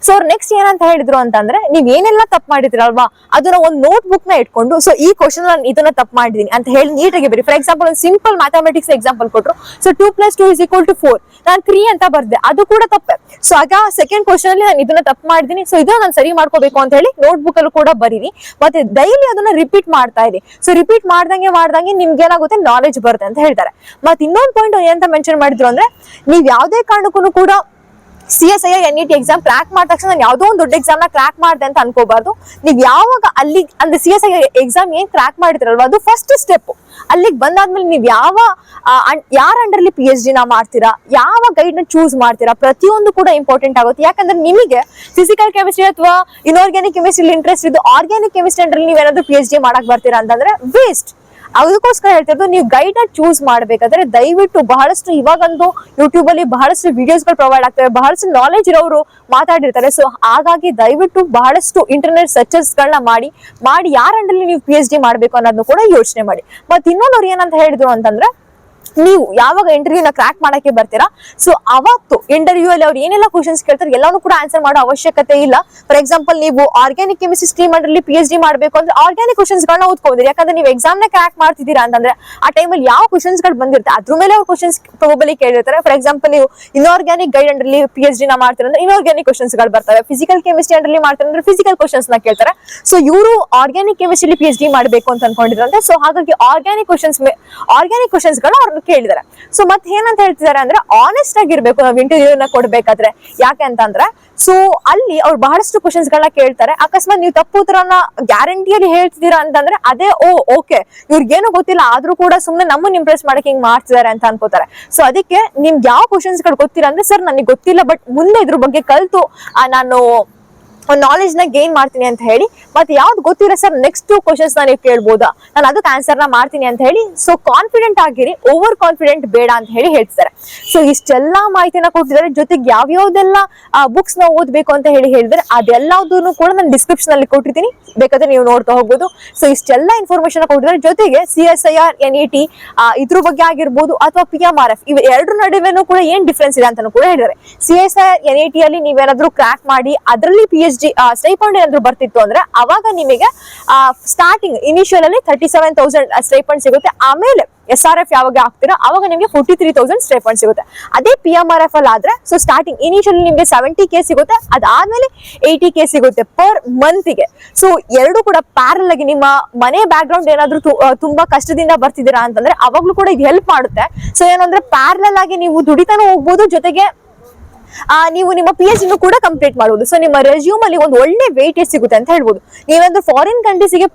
ಸೊ ಅವ್ರು ನೆಕ್ಸ್ಟ್ ಏನಂತ ಹೇಳಿದ್ರು ಅಂತಂದ್ರೆ ನೀವ್ ಏನೆಲ್ಲ ತಪ್ಪು ಮಾಡಿದ್ರಲ್ವಾ ಅದನ್ನ ಒಂದು ನೋಟ್ ಬುಕ್ ನ ಇಟ್ಕೊಂಡು ಸೊ ಈ ಕ್ವಶನ್ ನಾನು ಇದನ್ನ ತಪ್ಪು ಮಾಡಿದೀನಿ ಅಂತ ಹೇಳಿ ನೀಟಾಗಿ ಬರಿ. ಫಾರ್ ಎಕ್ಸಾಂಪಲ್ ಒಂದು ಸಿಂಪಲ್ ಮ್ಯಾಥಮೆಟಿಕ್ಸ್ ಎಕ್ಸಾಂಪಲ್ ಕೊಟ್ರು. ಸೊ 2 + 2 = 4 ನಾನು 3 ಅಂತ ಬರ್ದೆ, ಅದು ಕೂಡ ತಪ್ಪೆ. ಸೊ ಆಗ ಸೆಕೆಂಡ್ ಕ್ವಶನ್ ಅಲ್ಲಿ ನಾನು ಇದನ್ನ ತಪ್ಪು ಮಾಡಿದೀನಿ, ಸೊ ಇದನ್ನ ನಾನು ಸರಿ ಮಾಡ್ಕೋಬೇಕು ಅಂತ ಹೇಳಿ ನೋಟ್ ಬುಕ್ ಅಲ್ಲೂ ಕೂಡ ಬರೀರಿ. ಮತ್ತೆ ಡೈಲಿ ಅದನ್ನ ರಿಪೀಟ್ ಮಾಡ್ತಾ ಇರಿ. ಸೊ ರಿಪೀಟ್ ಮಾಡ್ದಂಗೆ ನಿಮ್ಗೆ ಏನಾಗುತ್ತೆ, ನಾಲೆಜ್ ಬರುತ್ತೆ ಅಂತ ಹೇಳ್ತಾರೆ. ಮತ್ತೆ ಇನ್ನೊಂದು ಪಾಯಿಂಟ್ ಏನಂತ ಮೆನ್ಷನ್ ಮಾಡಿದ್ರು ಅಂದ್ರೆ ನೀವ್ ಯಾವ್ದೇ ಕಾರಣಕ್ಕೂ ಕೂಡ CSIR-NET ಎಕ್ಸಾಮ್ ಕ್ರಾಕ್ ಮಾಡಿದ ತಕ್ಷಣ ನಾನು ಯಾವ್ದೋ ಒಂದು ದೊಡ್ಡ ಎಕ್ಸಾಮ್ ನ ಕ್ರಾಕ್ ಮಾಡಿದೆ ಅಂತ ಅನ್ಕೋಬಾರ್ದು. ನೀವ್ ಯಾವಾಗ ಅಲ್ಲಿ ಅಂದ್ರೆ CSIR ಎಕ್ಸಾಮ್ ಏನ್ ಕ್ರಾಕ್ ಮಾಡಿದ್ರಲ್ವಾ ಅದು ಫಸ್ಟ್ ಸ್ಟೆಪ್. ಅಲ್ಲಿಗೆ ಬಂದಾದ್ಮೇಲೆ ನೀವ್ ಯಾರ ಅಂಡರ್ಲಿ PhD ನ ಮಾಡ್ತೀರಾ, ಯಾವ ಗೈಡ್ ನ ಚೂಸ್ ಮಾಡ್ತೀರಾ, ಪ್ರತಿಯೊಂದು ಕೂಡ ಇಂಪಾರ್ಟೆಂಟ್ ಆಗುತ್ತೆ. ಯಾಕಂದ್ರೆ ನಿಮಗೆ ಫಿಸಿಕಲ್ ಕೆಮಿಸ್ಟ್ರಿ ಅಥವಾ ಇನ್ಆರ್ಗ್ಯಾನಿಕ್ ಕೆಮಿಸ್ಟ್ರಿ ಇಂಟ್ರೆಸ್ಟ್ ಇದ್ದು ಆರ್ಗ್ಯಾನಿಕ್ ಕೆಮಿಸ್ಟ್ರಿ ಅಂಡರ್ಲಿ ನೀವೇನಾದ್ರೂ PhD ಮಾಡಕ್ ಬರ್ತೀರಾ ಅಂತಂದ್ರೆ ವೇಸ್ಟ್. ಅದಕ್ಕೋಸ್ಕರ ಹೇಳ್ತಿರೋದು ನೀವು ಗೈಡ್ ನ ಚೂಸ್ ಮಾಡ್ಬೇಕಾದ್ರೆ ದಯವಿಟ್ಟು ಬಹಳಷ್ಟು ಇವಾಗಂತೂ ಯೂಟ್ಯೂಬ್ ಅಲ್ಲಿ ಬಹಳಷ್ಟು ವಿಡಿಯೋಸ್ ಗಳು ಪ್ರೊವೈಡ್ ಆಗ್ತವೆ, ಬಹಳಷ್ಟು ನಾಲೆಜ್ ಇರೋರು ಮಾತಾಡಿರ್ತಾರೆ. ಸೊ ಹಾಗಾಗಿ ದಯವಿಟ್ಟು ಬಹಳಷ್ಟು ಇಂಟರ್ನೆಟ್ ಸರ್ಚಸ್ ಗಳನ್ನ ಮಾಡಿ ಯಾರ ಅಂಡಲ್ಲಿ ನೀವು PhD ಮಾಡ್ಬೇಕು ಅನ್ನೋದನ್ನು ಕೂಡ ಯೋಚನೆ ಮಾಡಿ. ಮತ್ತೆ ಇನ್ನೊಂದು ಏನಂತ ಹೇಳಿದ್ರು ಅಂತಂದ್ರೆ ನೀವು ಯಾವಾಗ ಇಂಟರ್ವ್ಯೂನ ಕ್ರಾಕ್ ಮಾಡಕ್ಕೆ ಬರ್ತೀರಾ ಸೊ ಅವತ್ತು ಇಂಟರ್ವ್ಯೂ ಅಲ್ಲಿ ಅವ್ರು ಏನೆಲ್ಲ ಕ್ವಶನ್ಸ್ ಕೇಳ್ತಾರೆ ಎಲ್ಲಾನು ಕೂಡ ಆನ್ಸರ್ ಮಾಡೋ ಅವಶ್ಯಕತೆ ಇಲ್ಲ. ಫಾರ್ ಎಕ್ಸಾಂಪಲ್ ನೀವು ಆರ್ಗ್ಯಾನಿಕ್ ಕೆಮಿಸ್ಟ್ರಿ ಸ್ಟ್ರೀಮ್ ಅಲ್ಲಿ PhD ಮಾಡ್ಬೇಕು ಅಂದ್ರೆ ಆರ್ಗ್ಯಾನಿಕ್ ಕ್ವಶನ್ಸ್ ಗಳನ್ನ ಓದ್ಕೋಬಹುದು. ಯಾಕಂದ್ರೆ ನೀವು ಎಕ್ಸಾಮ್ ನ ಕ್ರಾಕ್ ಮಾಡ್ತಿದ್ದೀರಾ ಅಂತಂದ್ರೆ ಆ ಟೈಮಲ್ಲಿ ಯಾವ ಕ್ವಶನ್ಸ್ ಗಳು ಬಂದಿರುತ್ತೆ ಅದ್ರ ಮೇಲೆ ಅವ್ರು ಕ್ವಶನ್ಸ್ ಪ್ರಾಬಬಲಿ ಕೇಳಿರ್ತಾರೆ. ಫಾರ್ ಎಕ್ಸಾಂಪಲ್ ನೀವು ಇನ್ಆರ್ಗ್ಯಾನಿಕ್ ಗೈಡ್ ಅಂಡರ್ಲಿ PhD ನ ಮಾಡ್ತಾರೆ ಅಂದ್ರೆ ಇನ್ಆರ್ಗ್ಯಾನಿಕ್ ಕ್ವಶನ್ಸ್ ಗಳು ಬರ್ತವೆ. ಫಿಸಿಕಲ್ ಕೆಮಿಸ್ಟ್ರಿ ಅಂಡರ್ಲಿ ಮಾಡ್ತಾರೆ ಅಂದ್ರೆ ಫಿಸಿಕಲ್ ಕ್ವಶನ್ಸ್ ನ ಕೇಳ್ತಾರೆ. ಸೊ ಇವರು ಆರ್ಗ್ಯಾನಿಕ್ ಕೆಮಿಸ್ಟ್ರಿ PhD ಮಾಡ್ಬೇಕು ಅಂತ ಅನ್ಕೊಂಡಿದ್ರಂತೆ. ಸೊ ಹಾಗಾಗಿ ಆರ್ಗ್ಯಾನಿಕ್ ಕ್ವಶನ್ಸ್ ಗಳು ಅವ್ರನ್ನ ಕೇಳಿದಾರೆ. ಸೊ ಮತ್ತೆ ಏನಂತ ಹೇಳ್ತಿದ್ದಾರೆ ಅಂದ್ರೆ ಆನೆಸ್ಟ್ ಆಗಿರ್ಬೇಕು ನಾವು ಇಂಟರ್ವ್ಯೂನ ಕೊಡ್ಬೇಕಾದ್ರೆ. ಯಾಕೆ ಅಂತಂದ್ರೆ ಸೊ ಅಲ್ಲಿ ಅವ್ರು ಬಹಳಷ್ಟು ಕ್ವಶನ್ಸ್ ಗಳನ್ನ ಕೇಳ್ತಾರೆ. ಅಕಸ್ಮಾತ್ ನೀವು ತಪ್ಪು ಉತ್ತರನ ಗ್ಯಾರಂಟಿಯಲ್ಲಿ ಹೇಳ್ತಿದ್ದೀರಾ ಅಂತಂದ್ರೆ ಅದೇ ಓಕೆ ಇವ್ರಿಗೇನು ಗೊತ್ತಿಲ್ಲ ಆದ್ರೂ ಕೂಡ ಸುಮ್ನೆ ನಮ್ಮನ್ನ ಇಂಪ್ರೆಸ್ ಮಾಡಕ್ಕೆ ಹಿಂಗ್ ಮಾಡ್ತಿದ್ದಾರೆ ಅಂತ ಅನ್ಕೋತಾರೆ. ಸೊ ಅದಕ್ಕೆ ನಿಮ್ಗೆ ಯಾವ ಕ್ವಶನ್ಸ್ ಗಳು ಗೊತ್ತಿಲ್ಲ ಅಂದ್ರೆ ಸರ್ ನನಗೆ ಗೊತ್ತಿಲ್ಲ ಬಟ್ ಮುಂದೆ ಇದ್ರ ಬಗ್ಗೆ ಕಲ್ತು ನಾನು ಒಂದು ನಾಲೆಜ್ ನ ಗೇನ್ ಮಾಡ್ತೀನಿ ಅಂತ ಹೇಳಿ. ಮತ್ತೆ ಯಾವ್ದು ಗೊತ್ತಿಲ್ಲ ಸರ್ ನೆಕ್ಸ್ಟ್ ಕ್ವಶನ್ಸ್ ನೀವು ಕೇಳ್ಬೋದಾ, ನಾನು ಅದಕ್ಕೆ ಆನ್ಸರ್ ನ ಮಾಡ್ತೀನಿ ಅಂತ ಹೇಳಿ. ಸೊ ಕಾನ್ಫಿಡೆಂಟ್ ಆಗಿರಿ, ಓವರ್ ಕಾನ್ಫಿಡೆಂಟ್ ಬೇಡ ಅಂತ ಹೇಳಿ ಹೇಳ್ತಾರೆ. ಸೊ ಇಷ್ಟೆಲ್ಲಾ ಮಾಹಿತಿನ ಕೊಟ್ಟಿದ್ದಾರೆ. ಜೊತೆಗೆ ಯಾವ್ಯಾವ್ದೆಲ್ಲ ಬುಕ್ಸ್ ನ ಓದ್ಬೇಕು ಅಂತ ಹೇಳಿದ್ರೆ ಅದೆಲ್ಲದನ್ನು ಕೂಡ ನಾನು ಡಿಸ್ಕ್ರಿಪ್ಷನ್ ಅಲ್ಲಿ ಕೊಟ್ಟಿರ್ತೀನಿ, ಬೇಕಾದ್ರೆ ನೀವು ನೋಡ್ತಾ ಹೋಗ್ಬೋದು. ಸೊ ಇಷ್ಟೆಲ್ಲ ಇನ್ಫಾರ್ಮೇಶನ್ ಕೊಟ್ಟಿದ್ದಾರೆ. ಜೊತೆಗೆ CSIR-NET ಇದ್ರ ಬಗ್ಗೆ ಆಗಿರ್ಬೋದು ಅಥವಾ PMRF ಇವ್ ಎರಡರ ನಡುವೆನೂ ಕೂಡ ಏನ್ ಡಿಫ್ರೆನ್ಸ್ ಇದೆ ಅಂತಾನು ಕೂಡ ಹೇಳಿದ್ದಾರೆ. CSIR-NET ಅಲ್ಲಿ ನೀವೇನಾದ್ರೂ ಕ್ರಾಕ್ ಮಾಡಿ ಅದರಲ್ಲಿ PhD ಸ್ಟೈಪಂಡ್ ಏನಾದ್ರು ಬರ್ತಿತ್ತು ಅಂದ್ರೆ ಅವಾಗ ನಿಮಗೆ ಸ್ಟಾರ್ಟಿಂಗ್ ಇನಿಷಿಯಲ್ ಅಲ್ಲಿ 37,000 ಸ್ಟೈಪಂಡ್ ಸಿಗುತ್ತೆ. ಆಮೇಲೆ SRF ಯಾವಾಗ ಆಗ್ತೀರಾ ಅವಾಗ ನಿಮಗೆ 43,000 ಸ್ಟೈಪಂಡ್ ಸಿಗುತ್ತೆ. ಅದೇ PMRF ಅಲ್ಲಿ ಆದ್ರೆ ಸೊ ಸ್ಟಾರ್ಟಿಂಗ್ ಇನಿಷಿಯಲ್ ನಿಮಗೆ 70K ಸಿಗುತ್ತೆ, ಅದಾದ್ಮೇಲೆ 80K ಸಿಗುತ್ತೆ ಪರ್ ಮಂತ್ ಗೆ. ಸೊ ಎರಡು ಕೂಡ ಪ್ಯಾರಲ್ ಆಗಿ ನಿಮ್ಮ ಮನೆ ಬ್ಯಾಕ್ ಗ್ರೌಂಡ್ ಏನಾದ್ರು ತುಂಬಾ ಕಷ್ಟದಿಂದ ಬರ್ತಿದ್ದೀರಾ ಅಂತಂದ್ರೆ ಅವಾಗ್ಲೂ ಕೂಡ ಇದು ಹೆಲ್ಪ್ ಮಾಡುತ್ತೆ. ಸೊ ಏನಂದ್ರೆ ಪ್ಯಾರಲ್ ಆಗಿ ನೀವು ದುಡಿತಾನು ಹೋಗ್ಬೋದು, ಜೊತೆಗೆ ನೀವು ನಿಮ್ಮ PhD ಕೂಡ ಕಂಪ್ಲೀಟ್ ಮಾಡಬಹುದು. ಸೊ ನಿಮ್ಮ ರೆಸ್ಯೂಮ್ ಅಲ್ಲಿ ಒಂದು ಒಳ್ಳೆ ವೇಟೇಜ್ ಸಿಗುತ್ತೆ ಅಂತ ಹೇಳ್ಬೋದು. ನೀವೇನಾದ್ರೂ ಫಾರಿನ್ ಕಂಟ್ರೀಸ್ಗೆ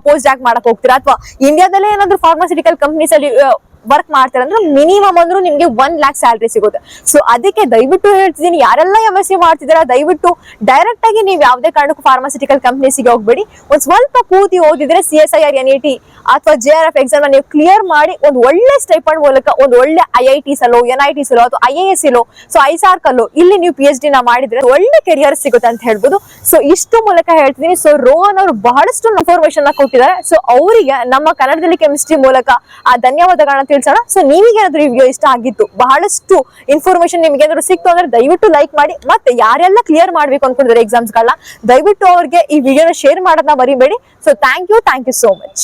ಪೋಸ್ಟ್ ಜಾಕ್ ಮಾಡಕ್ ಹೋಗ್ತೀರಾ ಅಥವಾ ಇಂಡಿಯಾದಲ್ಲೇ ಏನಾದ್ರು ಫಾರ್ಮಾಸ್ಯೂಟಿಕಲ್ ಕಂಪ್ನೀಸ್ ಅಲ್ಲಿ ವರ್ಕ್ ಮಾಡ್ತಾರೆ ಅಂದ್ರೆ ಮಿನಿಮಮ್ ಅಂದ್ರೂ ನಿಮ್ಗೆ 1 lakh ಸ್ಯಾಲರಿ ಸಿಗುತ್ತೆ. ಸೊ ಅದಕ್ಕೆ ದಯವಿಟ್ಟು ಹೇಳ್ತಿದ್ದೀನಿ ಯಾರೆಲ್ಲ MSc ಮಾಡ್ತಿದ್ದೀರಾ ದಯವಿಟ್ಟು ಡೈರೆಕ್ಟ್ ಆಗಿ ನೀವು ಯಾವುದೇ ಕಾರಣಕ್ಕೂ ಫಾರ್ಮಾಸ್ಯೂಟಿಕಲ್ ಕಂಪ್ನೀಸ್ಗೆ ಹೋಗ್ಬೇಡಿ. ಒಂದ್ ಸ್ವಲ್ಪ ಕೂತಿ ಓದಿದ್ರೆ CSIR-NET ಅಥವಾ JRF ಎಕ್ಸಾಮ್ ನೀವು ಕ್ಲಿಯರ್ ಮಾಡಿ ಒಂದು ಒಳ್ಳೆ ಸ್ಟೈಪಂಡ್ ಮೂಲಕ ಒಂದು ಒಳ್ಳೆ IITs ಅಲ್ಲೋ NITs ಅಲ್ಲೋ ಅಥವಾ IAS ಅಲ್ಲೋ ಸೊ ISARC ಅಲ್ಲೋ ಇಲ್ಲಿ ನೀವು PhD ನ ಮಾಡಿದ್ರೆ ಒಳ್ಳೆ ಕೆರಿಯರ್ ಸಿಗುತ್ತೆ ಅಂತ ಹೇಳ್ಬೋದು. ಸೊ ಇಷ್ಟು ಮೂಲಕ ಹೇಳ್ತಿದ್ದೀನಿ. ಸೊ ರೋಹನ್ ಅವರು ಬಹಳಷ್ಟು ಇನ್ಫಾರ್ಮೇಶನ್ ನ ಕೊಟ್ಟಿದ್ದಾರೆ. ಸೊ ಅವರಿಗೆ ನಮ್ಮ ಕನ್ನಡದಲ್ಲಿ ಕೆಮಿಸ್ಟ್ರಿ ಮೂಲಕ ಧನ್ಯವಾದಗಳನ್ನ ತಿಳಿಸೋಣ. ಸೊ ನೀವೇನಾದ್ರೂ ಈ ವಿಡಿಯೋ ಇಷ್ಟ ಆಗಿತ್ತು, ಬಹಳಷ್ಟು ಇನ್ಫಾರ್ಮೇಶನ್ ನಿಮ್ಗೆ ಏನಾದ್ರು ಸಿಕ್ತು ಅಂದ್ರೆ ದಯವಿಟ್ಟು ಲೈಕ್ ಮಾಡಿ. ಮತ್ತೆ ಯಾರೆಲ್ಲ ಕ್ಲಿಯರ್ ಮಾಡ್ಬೇಕು ಅನ್ಕೊಂಡಿದ್ದಾರೆ ಎಕ್ಸಾಮ್ಸ್ ಗಳನ್ನ ದಯವಿಟ್ಟು ಅವ್ರಿಗೆ ಈ ವಿಡಿಯೋನ ಶೇರ್ ಮಾಡೋದನ್ನ ಮರಿಬೇಡಿ. So thank you so much.